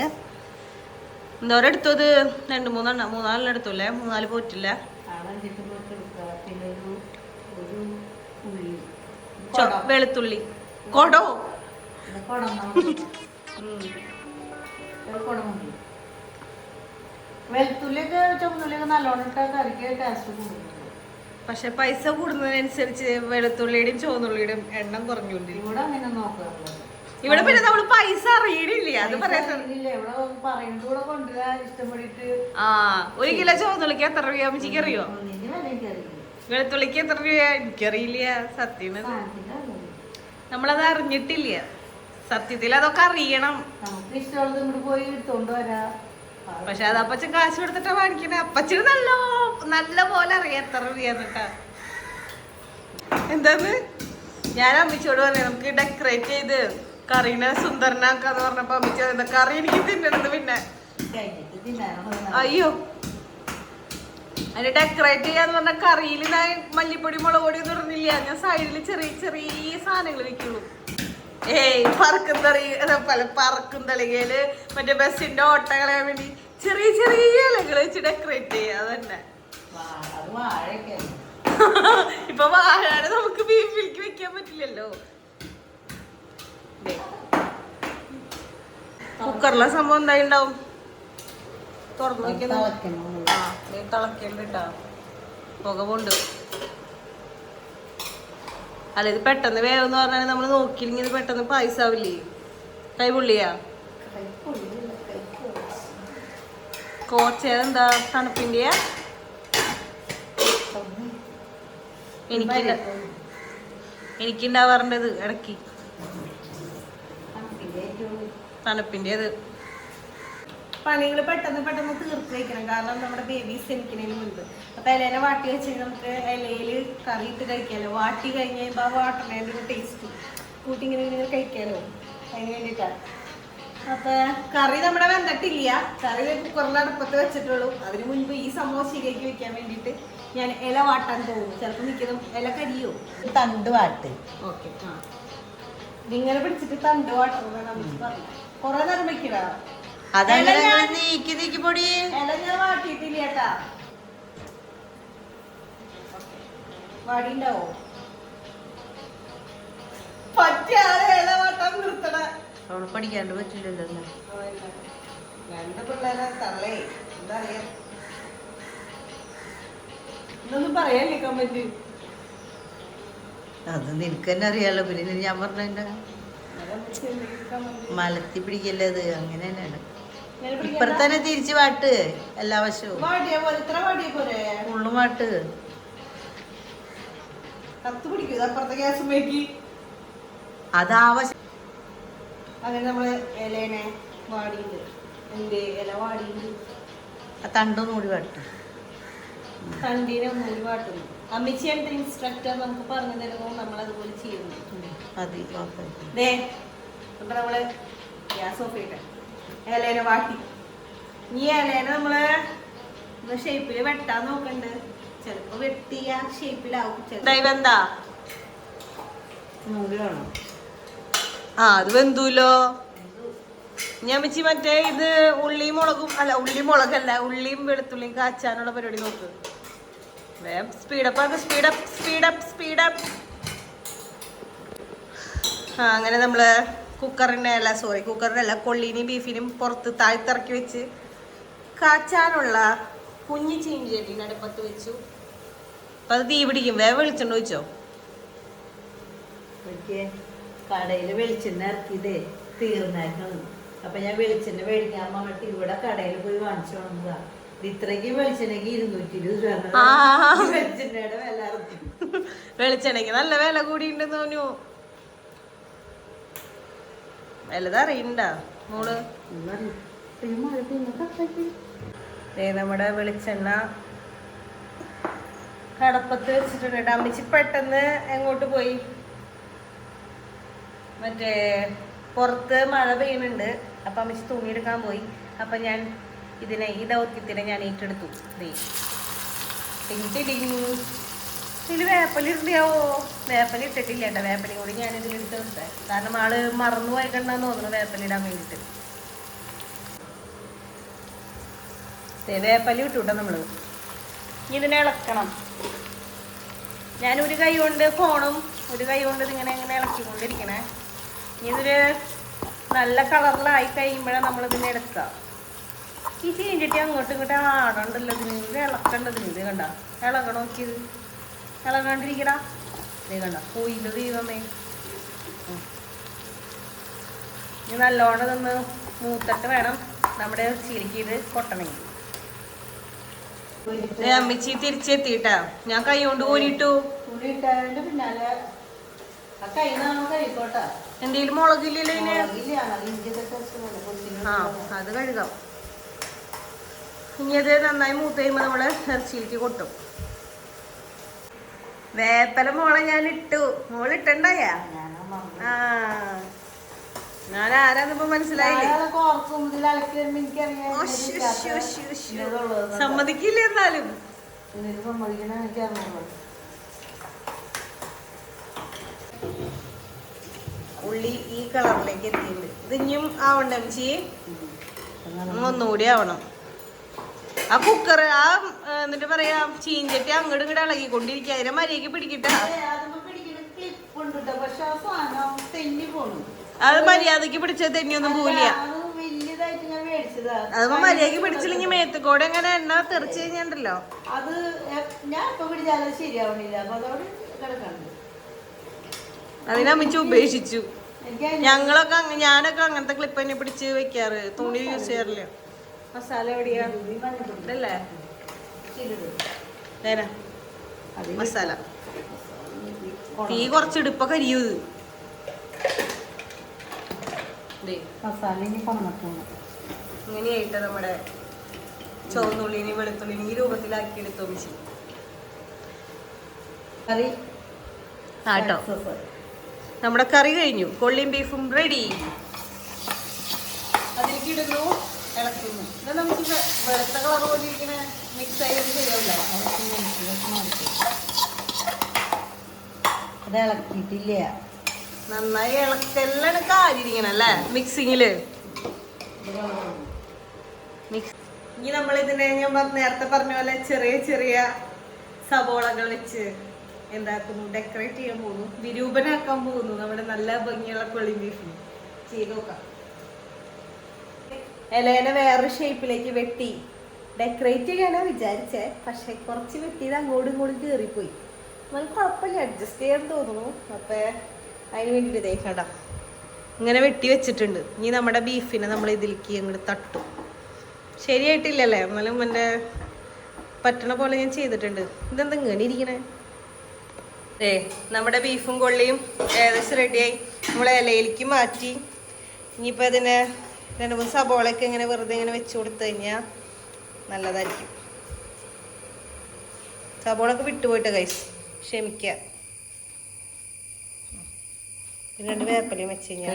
എന്തോരം എടുത്തത്? 2-3 എടുത്തല്ലേ? 3-4 പോറ്റില്ല. വെളുത്തുള്ളി കൊടോ വെളുത്തുള്ളിയൊക്കെ ചുവന്നുള്ളിയൊക്കെ നല്ലോണം ഇട്ടാൽ കറിക്ക് ടേസ്റ്റ് കൂടും. പക്ഷെ പൈസ കൂടുന്നതിനനുസരിച്ച് വെളുത്തുള്ളിയുടെയും ചുവന്നുള്ളിയുടെയും എണ്ണം കുറഞ്ഞുകൊണ്ടിരിക്കും. ഇവിടെ അങ്ങനെ നോക്കാറുള്ളത്. ഇവിടെ പിന്നെ നമ്മള് പൈസ അറിയണില്ല. അത് പറയാ ആ 1 കിലോ ചുവന്നുള്ളിക്ക് എത്ര രൂപ അമ്മച്ചിക്ക് അറിയോ? വെളുത്തുള്ളിക്ക് എത്ര രൂപ എനിക്കറിയില്ല. സത്യം നമ്മളത് അറിഞ്ഞിട്ടില്ല. സത്യത്തിൽ അതൊക്കെ അറിയണം. പക്ഷെ അത് അപ്പച്ചൻ കാശ് കൊടുത്തിട്ടാ മേടിക്കണേ. അപ്പച്ചന് നല്ല പോലെ അറിയാം എത്ര രൂപയാന്നിട്ടാ. എന്താന്ന് ഞാൻ അമ്മച്ചോട് പറയാം, നമുക്ക് ഡെക്കറേറ്റ് ചെയ്ത് കറീനെ സുന്ദരനാക്കാന്ന് പറഞ്ഞപ്പോ അമ്മച്ചി എന്താ കറി എനിക്ക് തിന്നണത്. പിന്നെ അയ്യോ അതിന് ഡെക്കറേറ്റ് ചെയ്യാന്ന് പറഞ്ഞ കറിയിൽ ഞാൻ മല്ലിപ്പൊടി മുളക് പൊടി ഒന്നും ഇടുന്നില്ല. ഞാൻ സൈഡിൽ ചെറിയ ചെറിയ സാധനങ്ങൾ വെക്കുള്ളൂ. പറക്കും തളികയില് മറ്റേ ബസ്സിന്റെ ഓട്ട കളയാൻ വേണ്ടി ചെറിയ ചെറിയ ഇലകൾ വെച്ച് ഡെക്കറേറ്റ് ചെയ്യാ. അതന്നെ ഇപ്പൊ വാഴാണ് നമുക്ക് ബീഫിലേക്ക് വെക്കാൻ പറ്റില്ലല്ലോ. കുക്കറിലെ സംഭവം എന്തായി ഉണ്ടാവും? തുറന്നു തിളക്കണ്ടിട്ടാ പുക കൊണ്ട്. അല്ല ഇത് പെട്ടെന്ന് വേവെന്ന് പറഞ്ഞാൽ നമ്മൾ നോക്കിയില്ലെങ്കിൽ ഇത് പെട്ടെന്ന് പായസാവില്ലേ? കൈപുള്ളിയാ കോച്ചേതെന്താ തണുപ്പിന്റെയാ? എനിക്കുണ്ടാവാറുണ്ടത് ഇടയ്ക്ക് തണുപ്പിന്റേത്. പണികൾ പെട്ടെന്ന് പെട്ടെന്ന് തീർത്ത് വയ്ക്കണം. കാരണം നമ്മുടെ ബേബീസ് എനിക്കുന്നതിന് മുൻപ്. അപ്പൊ ഇലേനെ വാട്ടി വെച്ചാൽ നമുക്ക് ഇലയില് കറി ഇട്ട് കഴിക്കാലോ. വാട്ടി കഴിഞ്ഞ് കഴിയുമ്പോൾ ആ വാട്ടണേൻ്റെ ഒരു ടേസ്റ്റ് കൂട്ടി ഇങ്ങനെ കഴിക്കാലോ. അതിന് വേണ്ടിയിട്ടാണ്. അപ്പൊ കറി നമ്മുടെ വെന്തിട്ടില്ല. കറി കുക്കറിൽ അടുപ്പത്ത് വെച്ചിട്ടുള്ളൂ. അതിന് മുൻപ് ഈ സംഭവം ശരിയാക്കി വെക്കാൻ വേണ്ടിയിട്ട് ഞാൻ ഇല വാട്ടാൻ പോകും. ചിലപ്പോൾ നിൽക്കുന്നു ഇല കരിയോ തണ്ട് വാട്ട്. ഓക്കെ ഇതിങ്ങനെ പിടിച്ചിട്ട് തണ്ട് വാട്ടണം നമുക്ക് പറഞ്ഞു. കുറെ നേരം വെക്കടാ. പൊടി ഇല ഞാൻ വാട്ടിയിട്ടില്ല കേട്ടാ. വാടിണ്ടാവോ? പറ്റിയാളെ ഇല വാട്ടാൻ നിർത്തണ. അവിടെ പഠിക്കാണ്ട് പറ്റില്ലല്ലോ. രണ്ട് പിള്ളേരെ തള്ളേ എന്താ അറിയാ. ഇതൊന്നും പറയാൻ നിൽക്കാൻ പറ്റും. അത് നിനക്ക് തന്നെ അറിയാലോ. പിന്നെ ഞാൻ പറഞ്ഞ മലത്തി പിടിക്കല്ലേ അത്. അങ്ങനെ തന്നെയാണ്. ഇപ്പഴത്തന്നെ തിരിച്ച് വാട്ട് എല്ലാ വശവും ഉള്ളും വാട്ട്. അതാവശ്യം. അങ്ങനെ നമ്മള് ഇലേനെ വാടിയിട്ട് ഇല വാടിയിട്ട് ആ തണ്ടൊന്നും കൂടി വാട്ട്. തണ്ടീനെ ഒന്നുകൂടി വാട്ടുന്നു. അമ്മച്ചി എന്റെ ഇൻസ്ട്രക്ടർ നമുക്ക് പറഞ്ഞു തരുന്നു. നമ്മളതുപോലെ ചെയ്യുന്നു. അപ്പൊ നമ്മള് ഗ്യാസ് ഓഫ് ചെയ്യട്ടെ. ഇലേനെ വാട്ടി ഈ ഇലേനെ നമ്മള് ഷേപ്പില് വെട്ടാൻ നോക്കണ്ട്. ചിലപ്പോ വെട്ടിയ ഷേപ്പിലാവും. എന്താ ആ അത് വെന്തൂലോ. ഞാൻ വെച്ച് മറ്റേ ഇത് ഉള്ളിയും മുളകും അല്ല, ഉള്ളി മുളകല്ല, ഉള്ളിയും വെളുത്തുള്ളിയും കാച്ചാനുള്ള പരിപാടി നോക്ക്. വേഗം സ്പീഡപ്പ് ആക്ക്, സ്പീഡപ്പ് സ്പീഡപ്പ് സ്പീഡപ്പ്. ആ അങ്ങനെ നമ്മള് കുക്കറിനല്ല കൊള്ളീനെയും ബീഫിനും പുറത്ത് താഴ്ത്തിറക്കി വെച്ച് കാച്ചാനുള്ള കുഞ്ഞി ചീഞ്ചട്ടി അടുപ്പത്ത് വെച്ചു. അപ്പൊ അത് തീ പിടിക്കും. വേഗം വെളിച്ചെണ്ണ വെച്ചോ. കടയില് വെളിച്ചെണ്ണ ഇറക്കിയതേ തീർന്നായിരുന്നു. അപ്പൊ ഞാൻ വെളിച്ചെണ്ണ മേടിക്കാൻ പറഞ്ഞിട്ട് ഇവിടെ കടയിൽ പോയി വാങ്ങിച്ചു വന്നതാ. ഇത്രയ്ക്ക് വെളിച്ചെണ്ണക്ക് 220 വെളിച്ചെണ്ണയുടെ വില ഇറക്കി. വെളിച്ചെണ്ണയ്ക്ക് നല്ല വില കൂടി ഉണ്ടെന്ന് തോന്നു. വലുത് അറിയണ്ട മോള്. നമ്മുടെ വെളിച്ചെണ്ണ കടപ്പത്ത് വെച്ചിട്ടുണ്ട്. അമ്മച്ചി പെട്ടെന്ന് എങ്ങോട്ട് പോയി, മറ്റേ പുറത്ത് മഴ പെയ്യുന്നുണ്ട്. അപ്പൊ അമ്മച്ചി തുണി എടുക്കാൻ പോയി. അപ്പൊ ഞാൻ ഈ ദൗത്യത്തിനെ ഞാൻ ഏറ്റെടുത്തു. ഇതിൽ വേപ്പലിരുന്നാവോ? വേപ്പല ഇട്ടിട്ടില്ല കേട്ടോ. വേപ്പലയും കൂടി ഞാൻ ഇതിലെടുത്ത് വെച്ചേ. കാരണം ആള് മറന്നു പോയിക്കണ്ടെന്ന് തോന്നുന്നു വേപ്പലിടാൻ വേണ്ടിട്ട്. വേപ്പല ഇട്ടു കേട്ടോ നമ്മള്. ഇതിനെ ഇളക്കണം. ഞാൻ ഒരു കൈ കൊണ്ട് ഫോണും ഒരു കൈ കൊണ്ട് ഇതിങ്ങനെ ഇളക്കിക്കൊണ്ടിരിക്കണേ. ഇതൊരു നല്ല കളറിലായി കഴിയുമ്പോഴാണ് നമ്മളിതിനെ എടുക്കുക. ഈ ചീഞ്ചട്ടി അങ്ങോട്ടും ഇങ്ങോട്ടും ആടണ്ടല്ലോ. ഇത് ഇളക്കണ്ടതിന്. ഇത് കണ്ട ഇളകണം. നോക്കിയത് ഇളകാണ്ടിരിക്കടാ. ഇത് കണ്ട പോയില്ല ദൈവമേ. ഇനി നല്ലോണം നിന്ന് മൂത്തിട്ട് വേണം നമ്മുടെ ഇറച്ചിയിലേക്ക് ഇത് കൊട്ടണമെങ്കിൽ. അമ്മച്ചി തിരിച്ചെത്തിട്ടാ. ഞാൻ കൈ കൊണ്ട് കോരിട്ടു. പിന്നാലെ എന്തെങ്കിലും മുളകില്ലല്ലോ ഇതിന്. ആ അത് കഴുകാം. ഇനി അത് നന്നായി മൂത്ത് കഴിയുമ്പോ നമ്മള് ഇറച്ചിയിലേക്ക് കൊട്ടും. വേപ്പല മോളെ ഞാൻ ഇട്ടു. മോളിട്ടുണ്ടായ ആ ഞാൻ ആരാന്നിപ്പോ മനസ്സിലായില്ലേ? സമ്മതിക്കില്ല. എന്നാലും ഉള്ളി ഈ കളറിലേക്ക് എത്തിയിട്ടുണ്ട്. ഇത് ഇനിയും ആവണ്ട അമ്മച്ചി, ഒന്നുകൂടി ആവണം. ആ കുക്കർ എന്നിട്ട് പറയാ ചീഞ്ചട്ടി അങ്ങോട്ടും ഇങ്ങോട്ട് ഇളകിക്കൊണ്ടിരിക്കുക. അതിനെ മര്യാദക്ക് പിടിക്കട്ടെ. അത് മര്യാദക്ക് പിടിച്ചത് തെന്നിയൊന്നും പോവില്ല. അതിപ്പോ മര്യാദക്ക് പിടിച്ചില്ലെങ്കിൽ മേത്തുകൂടെ എങ്ങനെ എണ്ണ തെറിച്ച് കഴിഞ്ഞുണ്ടല്ലോ. അത് ഞാൻ ഇപ്പൊ പിടിച്ചാലും ശരിയാവണില്ല. അപ്പൊ അതോട് കിടക്കണ്ട്. അതിനമ്മച്ച് ഉപേക്ഷിച്ചു. ഞാനൊക്കെ അങ്ങനത്തെ ക്ലിപ്പ് തന്നെ പിടിച്ച് വെക്കാറ്. തുണി യൂസ് ചെയ്യാറില്ല. മസാല എവിടെയാ? ഇതല്ലേ മസാല. തീ കുറച്ചിടും. ഇപ്പൊ കരിയൂത്. ഇങ്ങനെയായിട്ട് നമ്മുടെ ചുവന്നുള്ളിനെയും വെളുത്തുള്ളിനെയും ഈ രൂപത്തിലാക്കി എടുത്തു മിച്ചി. ആട്ടോ നമ്മുടെ കറി കഴിഞ്ഞു. കൊള്ളിയും ബീഫും റെഡി. അതിലേക്ക് ഇടുന്നു, ഇളക്കുന്നു. ഇത് നമുക്ക് വെളുത്ത കളർ പോലെ ഇരിക്കുന്ന മിക്സ് ആയിട്ട് ശരിയാവില്ല. അത് ഇളക്കിയിട്ടില്ല. നന്നായി ഇളക്കെല്ലാം കാരിയിരിക്കണം അല്ലേ മിക്സിങ്ങില്. ഇനി നമ്മൾ ഇതിനെ ഞാൻ നേരത്തെ പറഞ്ഞ പോലെ ചെറിയ ചെറിയ സവോളകൾ വെച്ച് എന്താക്കുന്നു, ഡെക്കറേറ്റ് ചെയ്യാൻ പോകുന്നു, വിരൂപനാക്കാൻ പോകുന്നു നമ്മുടെ നല്ല ഭംഗിയുള്ള കൊള്ളിയും ബീഫിന്. ചെയ്ത് നോക്കാം. ഇലേനെ വേറൊരു ഷേപ്പിലേക്ക് വെട്ടി ഡെക്കറേറ്റ് ചെയ്യാനാ വിചാരിച്ചേ. പക്ഷെ കുറച്ച് വെട്ടിയത് അങ്ങോട്ടും ഇങ്ങോട്ടും കയറിപ്പോയി. നമുക്ക് കുഴപ്പമില്ല, അഡ്ജസ്റ്റ് ചെയ്യാൻ തോന്നുന്നു. അപ്പൊ അതിന് വേണ്ടിയിട്ട് തേക്കണ്ട ഇങ്ങനെ വെട്ടി വെച്ചിട്ടുണ്ട്. ഇനി നമ്മുടെ ബീഫിനെ നമ്മൾ ഇതിലേക്ക് അങ്ങോട്ട് തട്ടും. ശരിയായിട്ടില്ലല്ലേ, എന്നാലും എൻ്റെ പറ്റണ പോലെ ഞാൻ ചെയ്തിട്ടുണ്ട്. ഇതെന്താ ഇങ്ങനെ ഇരിക്കണേ? നമ്മുടെ ബീഫും കൊള്ളിയും ഏകദേശം റെഡിയായി. നമ്മൾ ഇലയിലേക്ക് മാറ്റി. ഇനിയിപ്പോൾ അതിനെ 2-3 സബോളയൊക്കെ ഇങ്ങനെ വെറുതെ ഇങ്ങനെ വെച്ച് കൊടുത്തു കഴിഞ്ഞാൽ നല്ലതായിരിക്കും. സബോളൊക്കെ വിട്ടുപോയിട്ട് ഗൈസ് ക്ഷമിക്കുക. പിന്നെ 2 വേപ്പലയും വെച്ച് കഴിഞ്ഞാൽ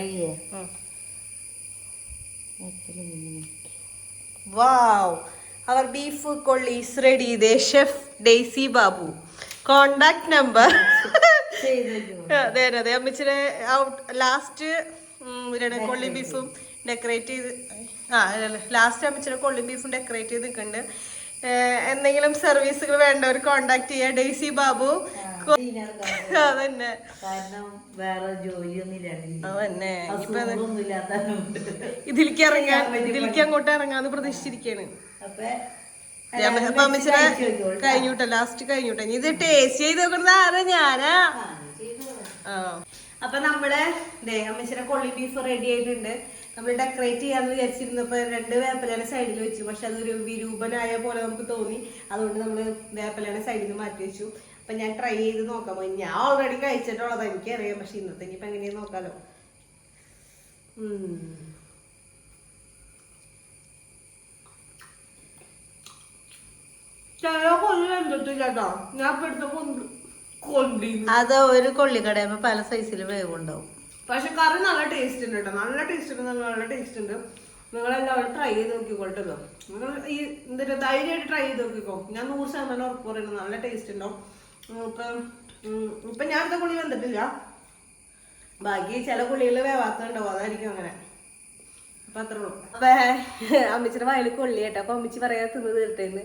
വാവ്, അവർ ബീഫ് കൊള്ളി is ready. They chef Daisy Babu. Contact number അതെ അതെ. അമ്മച്ചിയുടെ ലാസ്റ്റ് കൊള്ളി ബീഫും ഡെക്കറേറ്റ് ചെയ്ത് ലാസ്റ്റ് അമ്മച്ചിയുടെ കൊള്ളി ബീഫും ഡെക്കറേറ്റ് ചെയ്ത് നിൽക്കുന്നുണ്ട്. എന്തെങ്കിലും സർവീസുകൾ വേണ്ടവർ കോണ്ടാക്ട് ചെയ്യാം. ഡെയ്സി ബാബു. അതന്നെ, കാരണം വേറെ ജോലിയൊന്നും അതന്നെ. ഇതിലേക്ക് അങ്ങോട്ട് ഇറങ്ങാന്ന് പ്രതീക്ഷിച്ചിരിക്കാണ്. അപ്പൊ അമ്മച്ചിയുടെ കഴിഞ്ഞൂട്ടെ, ലാസ്റ്റ് കഴിഞ്ഞൂട്ടെ. ഇനി ഇത് ടേസ്റ്റ് ചെയ്ത് നോക്കുന്നത് ആരാ? ഞാനാ. അപ്പൊ നമ്മള് അമ്മച്ചിയുടെ കൊള്ളി ബീഫ് റെഡി ആയിട്ടുണ്ട്. നമ്മൾ ഡെക്കറേറ്റ് ചെയ്യാന്ന് വിചാരിച്ചിരുന്നപ്പോ 2 വേപ്പലാണ് സൈഡിൽ വെച്ചു. പക്ഷെ അതൊരു വിരൂപനായ പോലെ നമുക്ക് തോന്നി. അതുകൊണ്ട് നമ്മള് വേപ്പലാണ് സൈഡിൽ നിന്ന് മാറ്റി വെച്ചു. അപ്പൊ ഞാൻ ട്രൈ ചെയ്ത് നോക്കാം. ഞാൻ ഓൾറെഡി കഴിച്ചിട്ടുള്ളത് എനിക്കറിയാം. പക്ഷെ ഇന്നത്തെ ഇനിയിപ്പോ എങ്ങനെയാ നോക്കാലോ. അത് ഒരു കൊള്ളിക്കടയുമ്പോ പല സൈസിൽ വേവുണ്ടാവും. പക്ഷെ കറി നല്ല ടേസ്റ്റ് ഉണ്ട് കേട്ടോ. നല്ല ടേസ്റ്റ് ഉണ്ട്, നല്ല ടേസ്റ്റ് ഉണ്ട്. നിങ്ങളെല്ലാവരും ട്രൈ ചെയ്ത് നോക്കിക്കോട്ടോ. നിങ്ങൾ ഈ എന്തൊരു ധൈര്യമായിട്ട് ട്രൈ ചെയ്ത് നോക്കിക്കോ. ഞാൻ 100% ഉറപ്പ് പറയുന്നത് നല്ല ടേസ്റ്റ് ഉണ്ടാവും. ഇപ്പൊ ഞാൻ കുളി വന്നിട്ടില്ല. ബാക്കി ചില കുളികൾ വേവാത്തുണ്ടാവും, അതായിരിക്കും അങ്ങനെ. അപ്പൊ അത്രേ ഉള്ളൂ. അപ്പൊ അമ്മച്ചിയുടെ വയല് കൊള്ളി കേട്ടോ. അപ്പൊ അമ്മച്ചി പറയാ തിന്ന് തീർട്ടേന്ന്.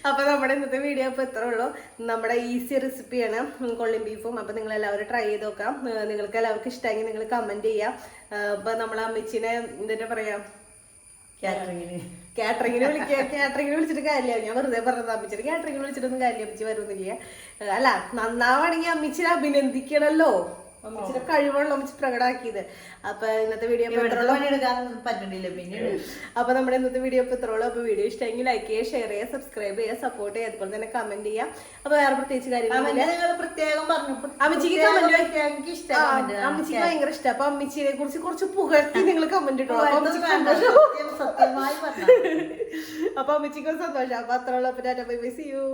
അപ്പൊ നമ്മുടെ ഇന്നത്തെ വീഡിയോ അപ്പൊ ഇത്രേ ഉള്ളൂ. നമ്മുടെ ഈസി റെസിപ്പിയാണ് കൊള്ളിയും ബീഫും. അപ്പൊ നിങ്ങൾ എല്ലാവരും ട്രൈ ചെയ്ത് നോക്കാം. നിങ്ങൾക്ക് എല്ലാവർക്കും ഇഷ്ടമെങ്കിൽ നിങ്ങൾ കമന്റ് ചെയ്യാം. അപ്പൊ നമ്മളെ അമ്മച്ചിനെ എന്താ പറയാ, കാറ്ററിങ്ങിന് വിളിച്ചിട്ട് കാര്യമില്ല. ഞാൻ വെറുതെ പറഞ്ഞത്. അമ്മച്ചിട്ട് കാറ്ററിങ്ങിന് വിളിച്ചിട്ടൊന്നും കാര്യമില്ല. അമ്മച്ചി വരുന്നില്ല. അല്ല, നന്നാവാണെങ്കിൽ അമ്മച്ചിനെ അഭിനന്ദിക്കണല്ലോ. അമ്മച്ചിയുടെ കഴിവുള്ള അമ്മച്ചി പ്രകടമാക്കിയത്. അപ്പൊ ഇന്നത്തെ വീഡിയോ പറ്റണില്ല പിന്നീട്. അപ്പൊ നമ്മുടെ ഇന്നത്തെ വീഡിയോ ഇപ്പൊ ഇത്രയുള്ളൂ. അപ്പൊ വീഡിയോ ഇഷ്ടമെങ്കിൽ ലൈക്ക് ചെയ്യുക, ഷെയർ ചെയ്യുക, സബ്സ്ക്രൈബ് ചെയ്യുക, സപ്പോർട്ട് ചെയ്യുക, അതുപോലെ തന്നെ കമന്റ് ചെയ്യാം. അപ്പൊ വേറെ പ്രത്യേകിച്ച് കാര്യങ്ങൾ പ്രത്യേകം പറഞ്ഞു. അമ്മച്ചിക്ക് കമന്റ് അമ്മച്ചിക്ക് ഭയങ്കര ഇഷ്ടം. അപ്പൊ അമ്മച്ചിനെ കുറിച്ച് കുറച്ച് പുകഴ്ത്തി നിങ്ങൾ കമന്റ് ഇട്ടോ. സത്യമായി പറഞ്ഞു. അപ്പൊ അമ്മച്ചിക്ക് സന്തോഷം. അപ്പൊ അത്രയുള്ള. അപ്പൊ ബൈ ബൈ, സീ യു.